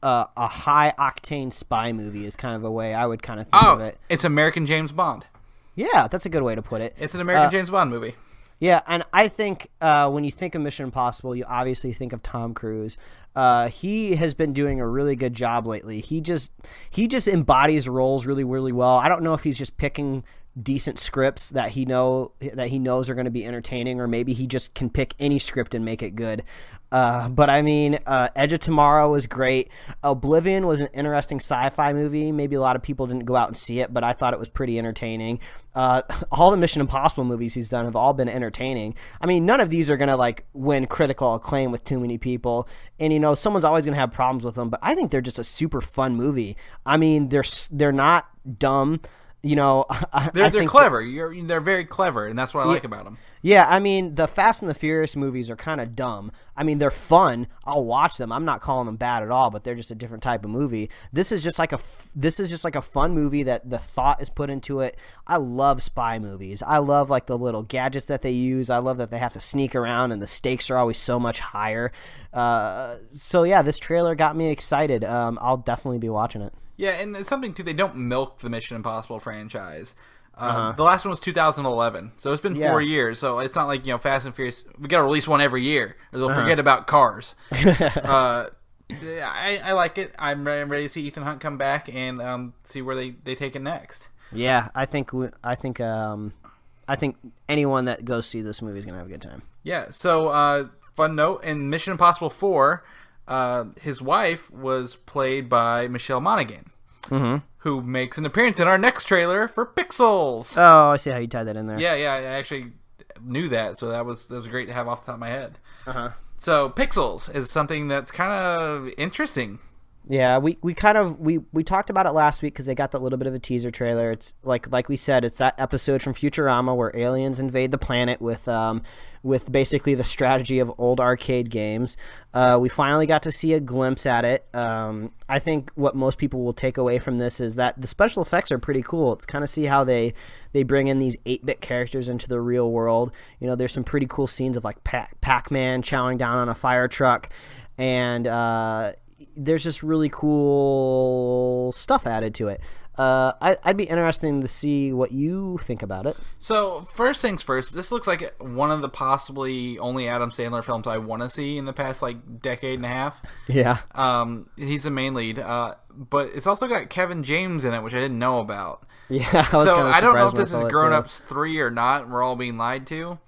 high octane spy movie is kind of a way I would kind of think of it. It's American James Bond. Yeah, that's a good way to put it. It's an American James Bond movie. Yeah, and I think when you think of Mission Impossible, you obviously think of Tom Cruise. He has been doing a really good job lately. He just embodies roles really, really well. I don't know if he's just picking decent scripts that he knows are going to be entertaining, or maybe he just can pick any script and make it good. But Edge of Tomorrow was great. Oblivion was an interesting sci-fi movie. Maybe a lot of people didn't go out and see it, but I thought it was pretty entertaining. All the Mission Impossible movies he's done have all been entertaining. None of these are going to win critical acclaim with too many people. And someone's always going to have problems with them, but I think they're just a super fun movie. They're not dumb. They're clever. They're very clever, and that's what I like about them. Yeah, the Fast and the Furious movies are kind of dumb. They're fun. I'll watch them. I'm not calling them bad at all, but they're just a different type of movie. This is just like a fun movie that the thought is put into it. I love spy movies. I love the little gadgets that they use. I love that they have to sneak around, and the stakes are always so much higher. So yeah, this trailer got me excited. I'll definitely be watching it. Yeah, and it's something, too, they don't milk the Mission Impossible franchise. The last one was 2011, so it's been 4 years, so it's not like, Fast and Furious, we got to release one every year, or they'll forget about cars. I like it. I'm ready to see Ethan Hunt come back and see where they take it next. Yeah, I think I think anyone that goes see this movie is gonna have a good time. Yeah. So fun note, in Mission Impossible 4, his wife was played by Michelle Monaghan, who makes an appearance in our next trailer for Pixels. Oh, I see how you tied that in there. Yeah, I actually knew that, so that was great to have off the top of my head. So Pixels is something that's kind of interesting. Yeah, we talked about it last week because they got that little bit of a teaser trailer. It's like we said, it's that episode from Futurama where aliens invade the planet with basically the strategy of old arcade games. We finally got to see a glimpse at it. I think what most people will take away from this is that the special effects are pretty cool. It's kind of see how they bring in these 8-bit characters into the real world. You know, there's some pretty cool scenes of like Pac-Man chowing down on a fire truck, and there's just really cool stuff added to it. I'd be interested to see what you think about it. So, first things first, this looks like one of the possibly only Adam Sandler films I want to see in the past, like, decade and a half. Yeah. He's the main lead. But it's also got Kevin James in it, which I didn't know about. Yeah, I was kind of So, I don't know if surprised this is Grown Ups 3 or not, and we're all being lied to.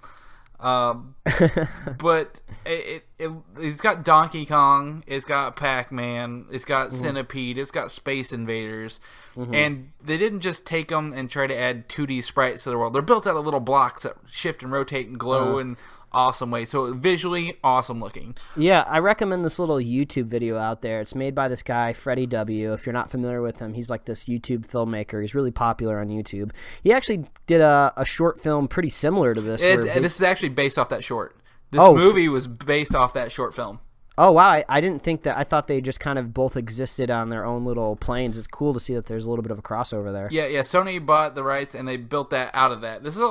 But it's got Donkey Kong, it's got Pac-Man, it's got Centipede, it's got Space Invaders, and they didn't just take them and try to add 2D sprites to the world. They're built out of little blocks that shift and rotate and glow in awesome ways. So visually awesome looking. Yeah, I recommend this little YouTube video out there. It's made by this guy, Freddie W. If you're not familiar with him, he's like this YouTube filmmaker. He's really popular on YouTube. He actually did a short film pretty similar to this. This is actually based off that short. This movie was based off that short film. Oh, wow. I didn't think that. I thought they just kind of both existed on their own little planes. It's cool to see that there's a little bit of a crossover there. Yeah. Sony bought the rights, and they built that out of that. This is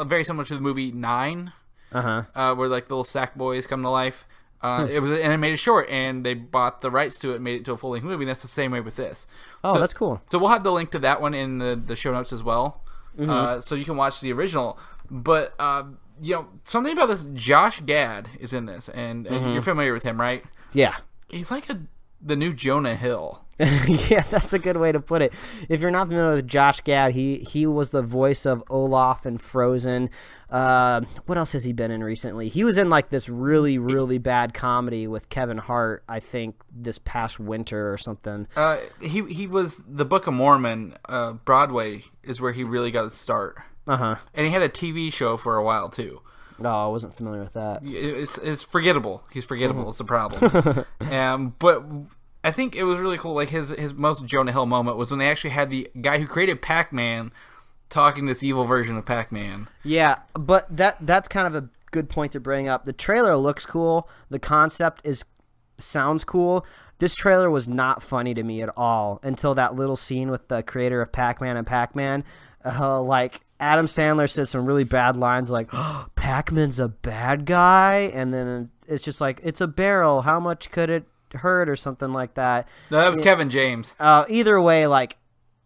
very similar to the movie 9, where like little sack boys come to life. It was an animated short, and they bought the rights to it and made it to a full-length movie, and that's the same way with this. Oh, that's cool. So we'll have the link to that one in the show notes as well, so you can watch the original. But something about this, Josh Gad is in this, and you're familiar with him, right? Yeah. He's like the new Jonah Hill. Yeah, that's a good way to put it. If you're not familiar with Josh Gad, he was the voice of Olaf in Frozen. What else has he been in recently? He was in like this really, really bad comedy with Kevin Hart, I think, this past winter or something. He was the Book of Mormon. Broadway is where he really got his start. And he had a TV show for a while too. No, I wasn't familiar with that. It's forgettable. He's forgettable. It's a problem. But I think it was really cool. Like his most Jonah Hill moment was when they actually had the guy who created Pac-Man talking this evil version of Pac-Man. Yeah, but that's kind of a good point to bring up. The trailer looks cool. The concept sounds cool. This trailer was not funny to me at all until that little scene with the creator of Pac-Man and Pac-Man. Like Adam Sandler says some really bad lines like, oh, Pac-Man's a bad guy, and then it's just like, it's a barrel, how much could it hurt, or something like that. No, that was Kevin James. Either way, like,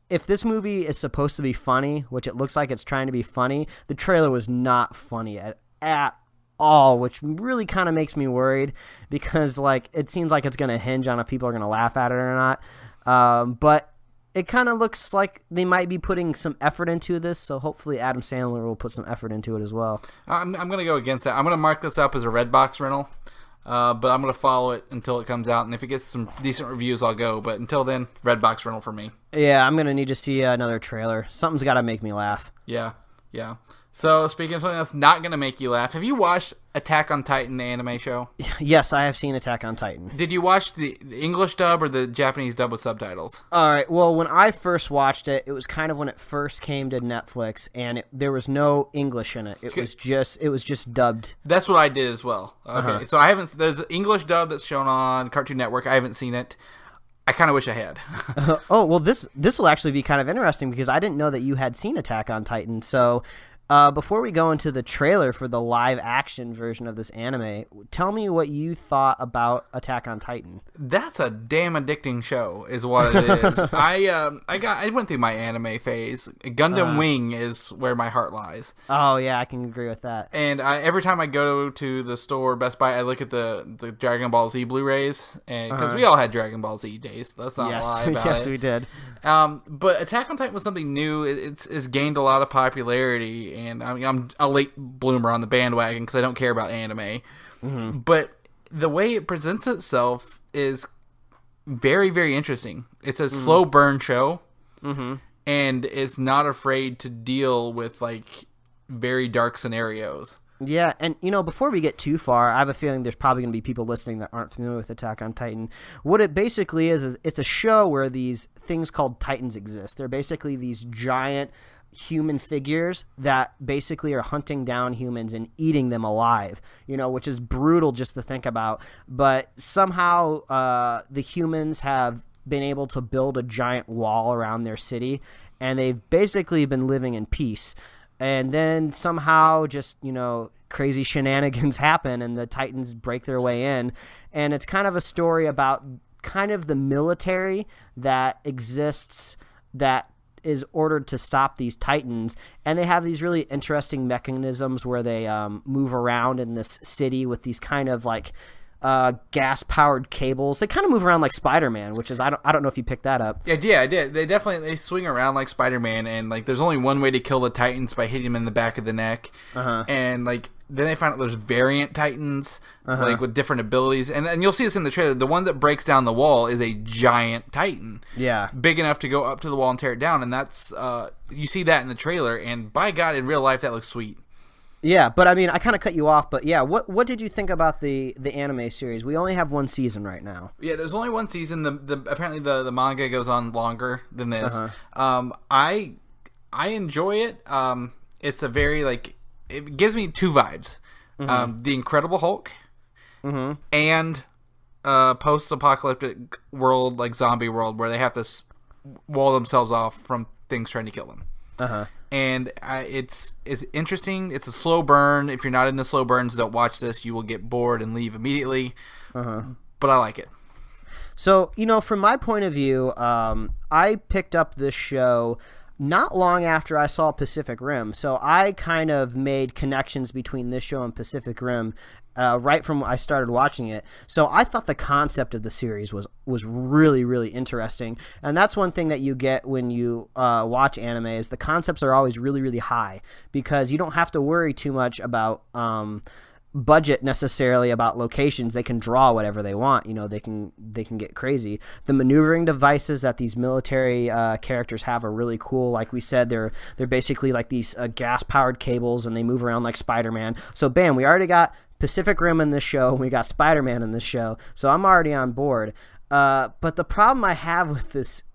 if this movie is supposed to be funny, which it looks like it's trying to be funny, the trailer was not funny at all, which really kind of makes me worried, because like it seems like it's going to hinge on if people are going to laugh at it or not. But it kind of looks like they might be putting some effort into this, so hopefully Adam Sandler will put some effort into it as well. I'm going to go against that. I'm going to mark this up as a Redbox rental, but I'm going to follow it until it comes out, and if it gets some decent reviews, I'll go. But until then, Redbox rental for me. Yeah, I'm going to need to see another trailer. Something's got to make me laugh. Yeah. So, speaking of something that's not going to make you laugh, have you watched Attack on Titan, the anime show? Yes, I have seen Attack on Titan. Did you watch the English dub or the Japanese dub with subtitles? All right. Well, when I first watched it, it was kind of when it first came to Netflix, and there was no English in it. It was just dubbed. That's what I did as well. Okay. So there's an English dub that's shown on Cartoon Network. I haven't seen it. I kind of wish I had. Oh, well, this will actually be kind of interesting, because I didn't know that you had seen Attack on Titan. So before we go into the trailer for the live action version of this anime, tell me what you thought about Attack on Titan. That's a damn addicting show, is what it is. I went through my anime phase. Gundam Wing is where my heart lies. Oh yeah, I can agree with that. And every time I go to the store, Best Buy, I look at the Dragon Ball Z Blu-rays, and because we all had Dragon Ball Z days. Let's not lie about it. Yes, we did. But Attack on Titan was something new. It's gained a lot of popularity. and I'm a late bloomer on the bandwagon because I don't care about anime. Mm-hmm. But the way it presents itself is very, very interesting. It's a slow burn show, and it's not afraid to deal with like very dark scenarios. Yeah, and before we get too far, I have a feeling there's probably going to be people listening that aren't familiar with Attack on Titan. What it basically is it's a show where these things called Titans exist. They're basically these giant human figures that basically are hunting down humans and eating them alive, which is brutal just to think about. But somehow the humans have been able to build a giant wall around their city, and they've basically been living in peace. And then somehow just, crazy shenanigans happen and the Titans break their way in. And it's kind of a story about kind of the military that exists that is ordered to stop these Titans. And they have these really interesting mechanisms where they move around in this city with these kind of like gas-powered cables. They kind of move around like Spider-Man, which is I don't know if you picked that up. Yeah, I did. They swing around like Spider-Man, and like there's only one way to kill the Titans, by hitting them in the back of the neck. And like then they find out there's variant Titans like with different abilities, and you'll see this in the trailer. The one that breaks down the wall is a giant Titan. Yeah, big enough to go up to the wall and tear it down, and that's you see that in the trailer. And by God, in real life, that looks sweet. Yeah, but I mean, I kind of cut you off, but yeah, what did you think about the anime series? We only have one season right now. Yeah, there's only one season. Apparently the manga goes on longer than this. I enjoy it. It's a very like it gives me two vibes: the Incredible Hulk and post-apocalyptic world, like zombie world, where they have to wall themselves off from things trying to kill them. And it's interesting. It's a slow burn. If you're not into slow burns, don't watch this. You will get bored and leave immediately. But I like it. So, from my point of view, I picked up this show not long after I saw Pacific Rim. So I kind of made connections between this show and Pacific Rim right from when I started watching it. So I thought the concept of the series was really, really interesting. And that's one thing that you get when you watch anime is the concepts are always really, really high because you don't have to worry too much about budget necessarily, about locations. They can draw whatever they want. They can get crazy. The maneuvering devices that these military characters have are really cool. Like we said, they're basically like these gas-powered cables, and they move around like Spider-Man. So bam, we already got Pacific Rim in this show, and we got Spider-Man in this show. So I'm already on board. But the problem I have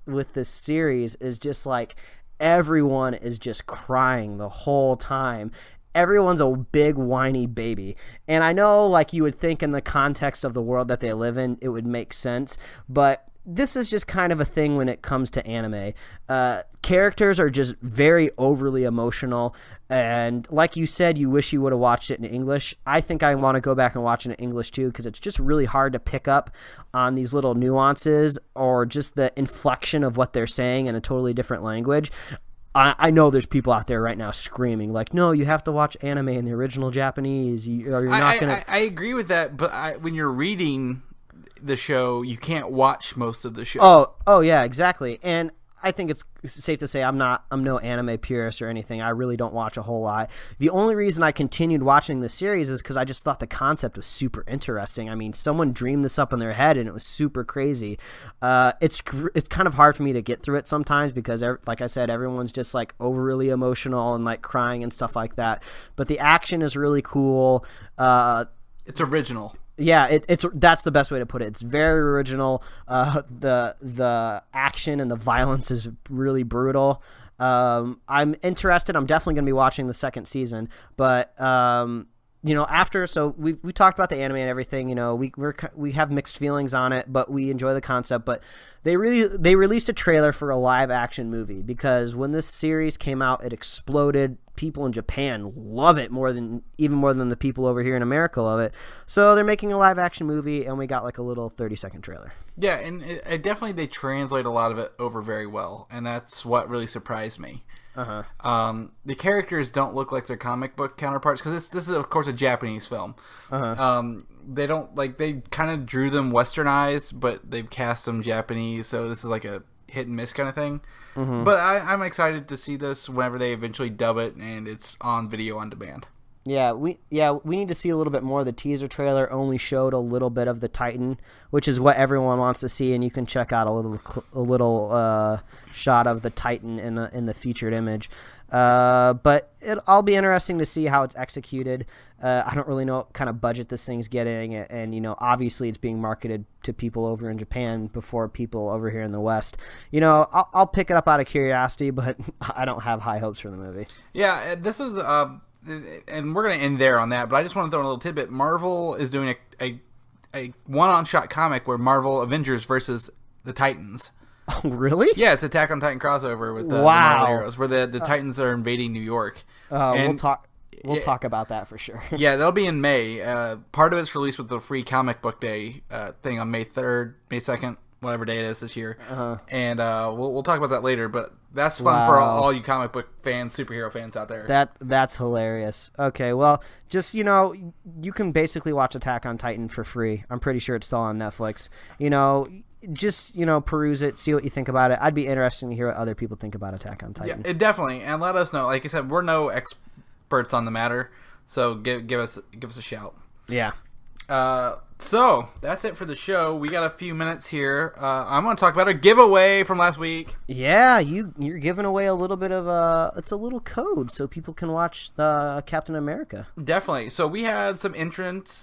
with this series is just like everyone is just crying the whole time. Everyone's a big whiny baby. And I know like you would think in the context of the world that they live in, it would make sense, but this is just kind of a thing when it comes to anime. Characters are just very overly emotional, and like you said, you wish you would have watched it in English. I think I want to go back and watch it in English too, because it's just really hard to pick up on these little nuances or just the inflection of what they're saying in a totally different language. I know there's people out there right now screaming like, no, you have to watch anime in the original Japanese. You're not going to... I agree with that, but when you're reading the show, you can't watch most of the show. Oh yeah, exactly. And I think it's safe to say I'm no anime purist or anything. I really don't watch a whole lot. The only reason I continued watching the series is because I just thought the concept was super interesting. I mean, someone dreamed this up in their head, and it was super crazy. It's kind of hard for me to get through it sometimes because, like I said, everyone's just like overly emotional and like crying and stuff like that. But the action is really cool. It's original. Yeah, that's the best way to put it. It's very original. The action and the violence is really brutal. I'm interested. I'm definitely going to be watching the second season. But after, so we talked about the anime and everything. We have mixed feelings on it, but we enjoy the concept. But they released a trailer for a live action movie because when this series came out, it exploded. People in Japan love it even more than the people over here in America love it. So they're making a live action movie, and we got like a little 30-second trailer. Yeah, and it definitely they translate a lot of it over very well, and that's what really surprised me. The characters don't look like their comic book counterparts because this is of course a Japanese film. They don't they kind of drew them westernized, but they've cast them Japanese, so this is like a hit and miss kind of thing. But I'm excited to see this whenever they eventually dub it and it's on video on demand. Yeah, we need to see a little bit more. The teaser trailer only showed a little bit of the Titan, which is what everyone wants to see, and you can check out a little shot of the Titan in the featured image. But it'll be interesting to see how it's executed. I don't really know what kind of budget this thing's getting, and obviously it's being marketed to people over in Japan before people over here in the West. I'll pick it up out of curiosity, but I don't have high hopes for the movie. Yeah, this is and we're going to end there on that, but I just want to throw in a little tidbit. Marvel is doing a one-on-shot comic where Marvel Avengers versus the Titans. Oh, really? Yeah, it's Attack on Titan crossover with the Marvel heroes, where the Titans are invading New York. We'll talk about that for sure. Yeah, that'll be in May. Part of it's released with the free comic book day thing on May 3rd, May 2nd, whatever day it is this year. And we'll talk about that later, but that's fun for all you comic book fans, superhero fans out there. That's hilarious. Okay, well, just, you can basically watch Attack on Titan for free. I'm pretty sure it's still on Netflix. Just, peruse it, see what you think about it. I'd be interested to hear what other people think about Attack on Titan. Yeah, definitely. And let us know. Like I said, we're no experts on the matter, so give us a shout. Yeah. So that's it for the show. We got a few minutes here. I'm going to talk about a giveaway from last week. Yeah, you're giving away a little bit of it's a little code so people can watch Captain America. Definitely. So we had some entrants.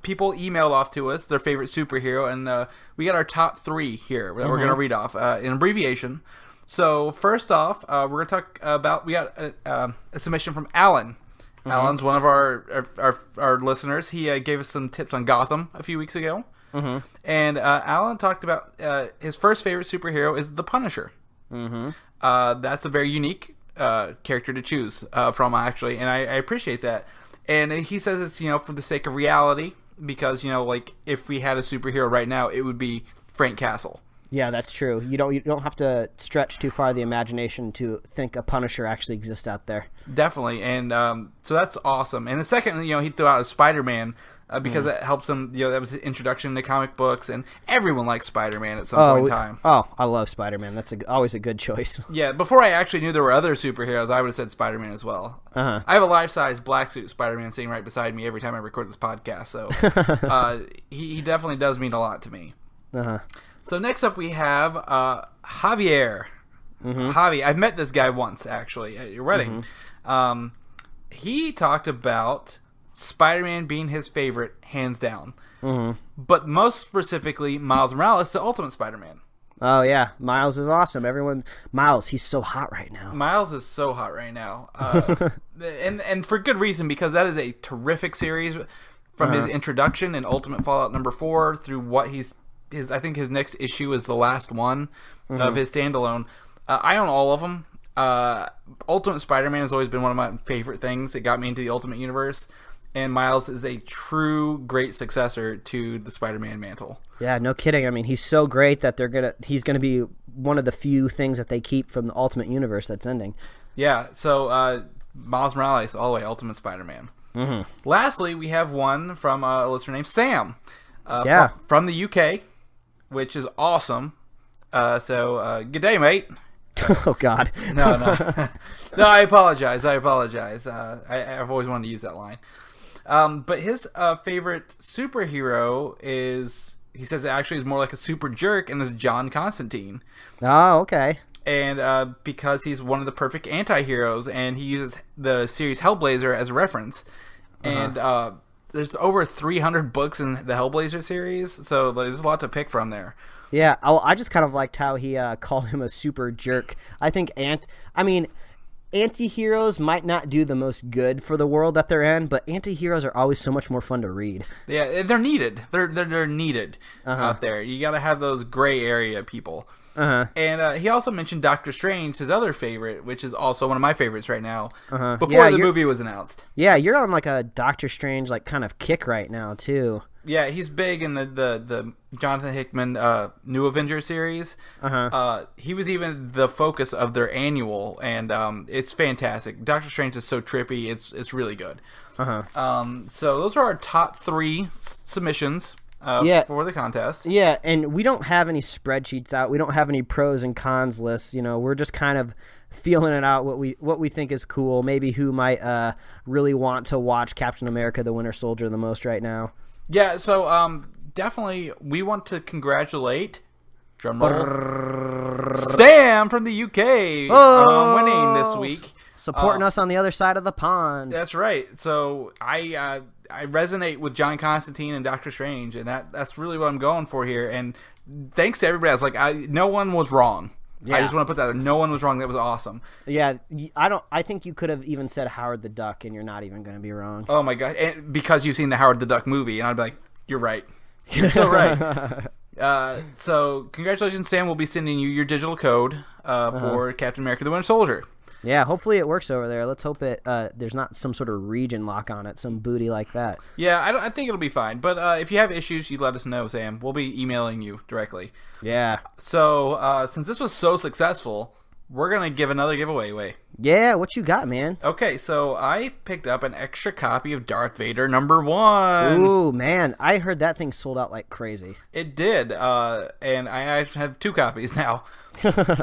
People emailed off to us their favorite superhero, and we got our top 3 here that we're going to read off in abbreviation. So first off, we're going to talk about, we got a submission from Alan. Alan's one of our listeners. He gave us some tips on Gotham a few weeks ago. And Alan talked about his first favorite superhero is the Punisher. That's a very unique character to choose from, actually, and I appreciate that. And he says it's, for the sake of reality, because, like, if we had a superhero right now, it would be Frank Castle. Yeah, that's true. You don't have to stretch too far the imagination to think a Punisher actually exists out there. Definitely, and so that's awesome. And the second, he threw out a Spider-Man because that helps him. That was his introduction to comic books, and everyone likes Spider-Man at some point in time. Oh, I love Spider-Man. That's always a good choice. Yeah, before I actually knew there were other superheroes, I would have said Spider-Man as well. I have a life-size black suit Spider-Man sitting right beside me every time I record this podcast, so he definitely does mean a lot to me. So next up we have Javier. Javi, I've met this guy once, actually, at your wedding. He talked about Spider-Man being his favorite, hands down. But most specifically, Miles Morales, the Ultimate Spider-Man. Oh, yeah. Miles is awesome. Miles, he's so hot right now. Miles is so hot right now. And for good reason, because that is a terrific series from his introduction in Ultimate Fallout number 4 through what I think his next issue is the last one of his standalone. I own all of them. Ultimate Spider-Man has always been one of my favorite things. It got me into the Ultimate Universe, and Miles is a true great successor to the Spider-Man mantle. Yeah, no kidding. I mean, he's so great that he's gonna be one of the few things that they keep from the Ultimate Universe that's ending. Yeah. So Miles Morales, all the way, Ultimate Spider-Man. Lastly, we have one from a listener named Sam. From the UK. Which is awesome. So, good day, mate. Oh, God. No. No, I apologize. I've always wanted to use that line. But his favorite superhero is, he says it actually is more like a super jerk, and is John Constantine. Oh, okay. And because he's one of the perfect anti-heroes, and he uses the series Hellblazer as a reference. And there's over 300 books in the Hellblazer series, so there's a lot to pick from there. Yeah, I just kind of liked how he called him a super jerk. I think anti-heroes might not do the most good for the world that they're in, but anti-heroes are always so much more fun to read. Yeah, they're needed. They're needed out there. You got to have those gray area people. And he also mentioned Doctor Strange, his other favorite, which is also one of my favorites right now, before the movie was announced. Yeah, you're on like a Doctor Strange kind of kick right now, too. Yeah, he's big in the Jonathan Hickman New Avengers series. He was even the focus of their annual, and it's fantastic. Doctor Strange is so trippy, it's really good. So those are our top 3 submissions for the contest. Yeah, and we don't have any spreadsheets out. We don't have any pros and cons lists. You know, we're just kind of feeling it out, what we think is cool, maybe who might really want to watch Captain America the Winter Soldier the most right now. Yeah, so definitely we want to congratulate drumroll Sam from the UK on winning this week. Supporting us on the other side of the pond. That's right. So I resonate with John Constantine and Doctor Strange, and that's really what I'm going for here. And thanks to everybody else. No one was wrong. Yeah. I just want to put that there. No one was wrong. That was awesome. Yeah, I think you could have even said Howard the Duck, and you're not even going to be wrong. Oh my god! And because you've seen the Howard the Duck movie, and I'd be like, you're right. You're so right. So congratulations, Sam. We'll be sending you your digital code for Captain America: The Winter Soldier. Yeah, hopefully it works over there. Let's hope there's not some sort of region lock on it, some booty like that. Yeah, I think it'll be fine. But if you have issues, you let us know, Sam. We'll be emailing you directly. Yeah. So since this was so successful, we're going to give another giveaway away. Yeah, what you got, man? Okay, so I picked up an extra copy of Darth Vader #1. Ooh, man. I heard that thing sold out like crazy. It did, and I actually have 2 copies now.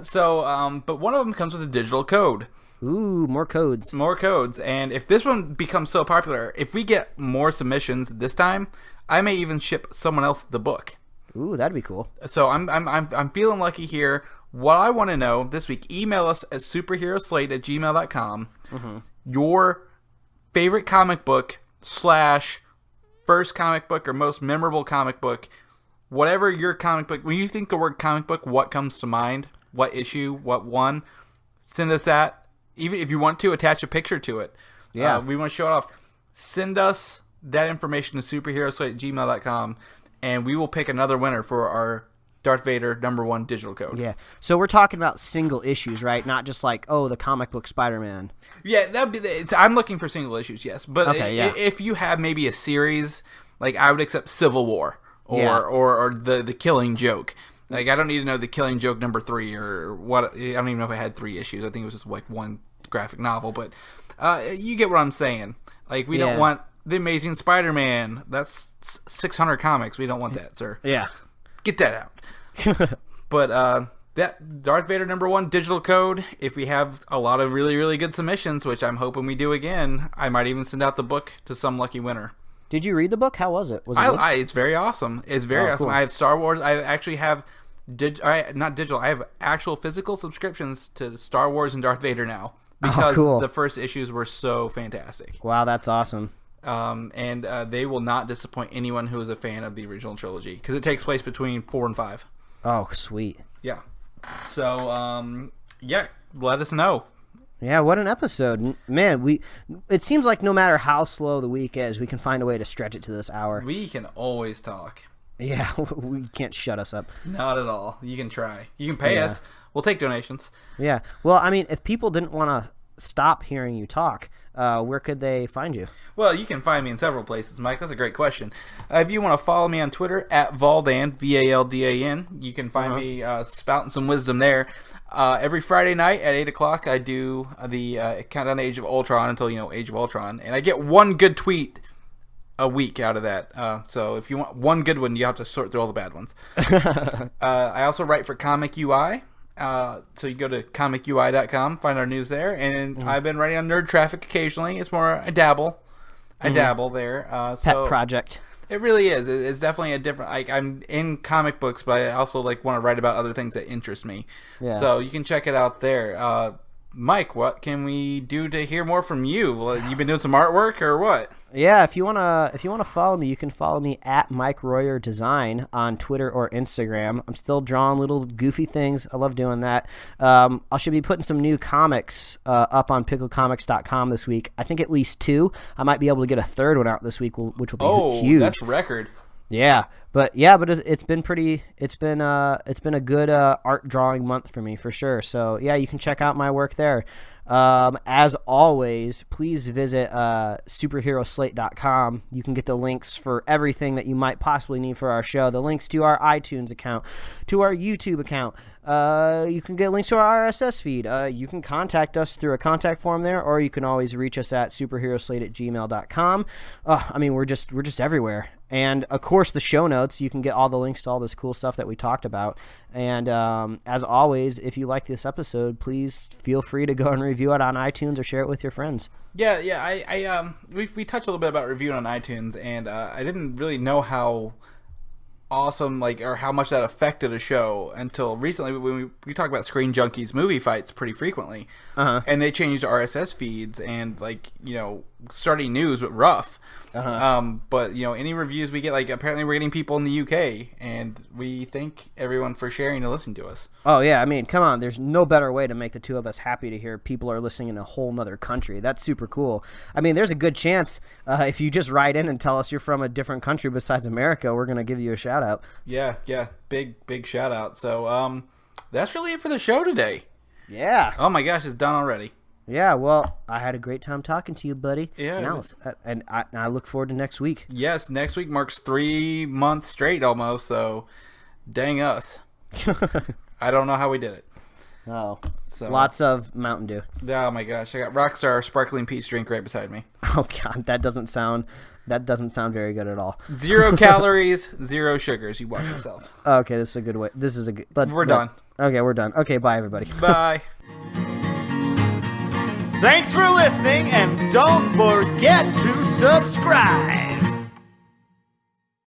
So, but one of them comes with a digital code. Ooh, more codes. More codes, and if this one becomes so popular, if we get more submissions this time, I may even ship someone else the book. Ooh, that'd be cool. So I'm feeling lucky here. What I want to know this week, email us at superheroslate@gmail.com. Your favorite comic book / first comic book or most memorable comic book, whatever your comic book. When you think the word comic book, what comes to mind? What issue? What one? Send us that. Even if you want to, attach a picture to it. Yeah. We want to show it off. Send us that information to superheroslate@gmail.com, and we will pick another winner for our Darth Vader #1 digital code. Yeah. So we're talking about single issues, right? Not just like, the comic book Spider-Man. Yeah, that'd be. I'm looking for single issues, yes. But okay, if you have maybe a series, like I would accept Civil War or the Killing Joke. Like I don't need to know the Killing Joke #3 or what. I don't even know if I had 3 issues. I think it was just like one graphic novel. But you get what I'm saying. Like we don't want the Amazing Spider-Man. That's 600 comics. We don't want that, sir. Yeah. Get that out. But that Darth Vader #1 digital code, if we have a lot of really, really good submissions, which I'm hoping we do again, I might even send out the book to some lucky winner. Did you read the book? How was it? Was it good? It's very awesome. It's very awesome. Cool. I have Star Wars. I actually have not digital. I have actual physical subscriptions to Star Wars and Darth Vader now because the first issues were so fantastic. Wow, that's awesome. And they will not disappoint anyone who is a fan of the original trilogy because it takes place between 4 and 5. Oh, sweet. Yeah. So, let us know. Yeah, what an episode. Man, it seems like no matter how slow the week is, we can find a way to stretch it to this hour. We can always talk. Yeah, we can't shut us up. Not at all. You can try. You can pay us. We'll take donations. Yeah. Well, I mean, if people didn't want to stop hearing you talk, where could they find you? Well, you can find me in several places, Mike. That's a great question. If you want to follow me on Twitter, @Valdan, VALDAN, you can find me spouting some wisdom there. Every Friday night at 8 o'clock, I do the Countdown to Age of Ultron until, Age of Ultron. And I get one good tweet a week out of that. So if you want one good one, you have to sort through all the bad ones. I also write for Comic UI. So you go to comicui.com, find our news there, and I've been writing on Nerd Traffic occasionally. It's more I dabble there. Pet project. It really is. It's definitely a different. Like I'm in comic books, but I also want to write about other things that interest me. Yeah. So you can check it out there. Mike, what can we do to hear more from you? Well, you've been doing some artwork or what? Yeah, if you wanna follow me, you can follow me at Mike Royer Design on Twitter or Instagram. I'm still drawing little goofy things. I love doing that. I should be putting some new comics up on picklecomics.com this week. I think at least 2. I might be able to get a 3rd one out this week, which will be huge. That's record. Yeah, but it's been pretty. It's been a good art drawing month for me for sure. So yeah, you can check out my work there. As always, please visit superheroslate.com. You can get the links for everything that you might possibly need for our show. The links to our iTunes account, to our YouTube account. You can get links to our RSS feed. You can contact us through a contact form there, or you can always reach us at superheroslate@gmail.com. I mean, we're just everywhere. And, of course, the show notes. You can get all the links to all this cool stuff that we talked about. And as always, if you like this episode, please feel free to go and review it on iTunes or share it with your friends. Yeah. We touched a little bit about reviewing on iTunes, and I didn't really know how awesome, or how much that affected a show until recently when we talk about Screen Junkies movie fights pretty frequently. And they changed RSS feeds and, starting news with rough. But, any reviews we get, apparently we're getting people in the UK, and we thank everyone for sharing and listening to us. Oh, yeah. I mean, come on. There's no better way to make the two of us happy to hear people are listening in a whole nother country. That's super cool. I mean, there's a good chance if you just write in and tell us you're from a different country besides America, we're going to give you a shout out. Yeah. Big shout out. So, that's really it for the show today. Yeah. Oh my gosh, it's done already. Yeah, well, I had a great time talking to you, buddy. Yeah. And I look forward to next week. Yes, next week marks 3 months straight almost, so dang us. I don't know how we did it. Oh, so lots of Mountain Dew. Oh my gosh, I got Rockstar Sparkling Peach drink right beside me. Oh God, that doesn't sound very good at all. 0 calories, 0 sugars. You watch yourself. Okay, this is a good way. This is a good. But we're done. Okay, we're done. Okay, bye everybody. Bye. Thanks for listening, and don't forget to subscribe.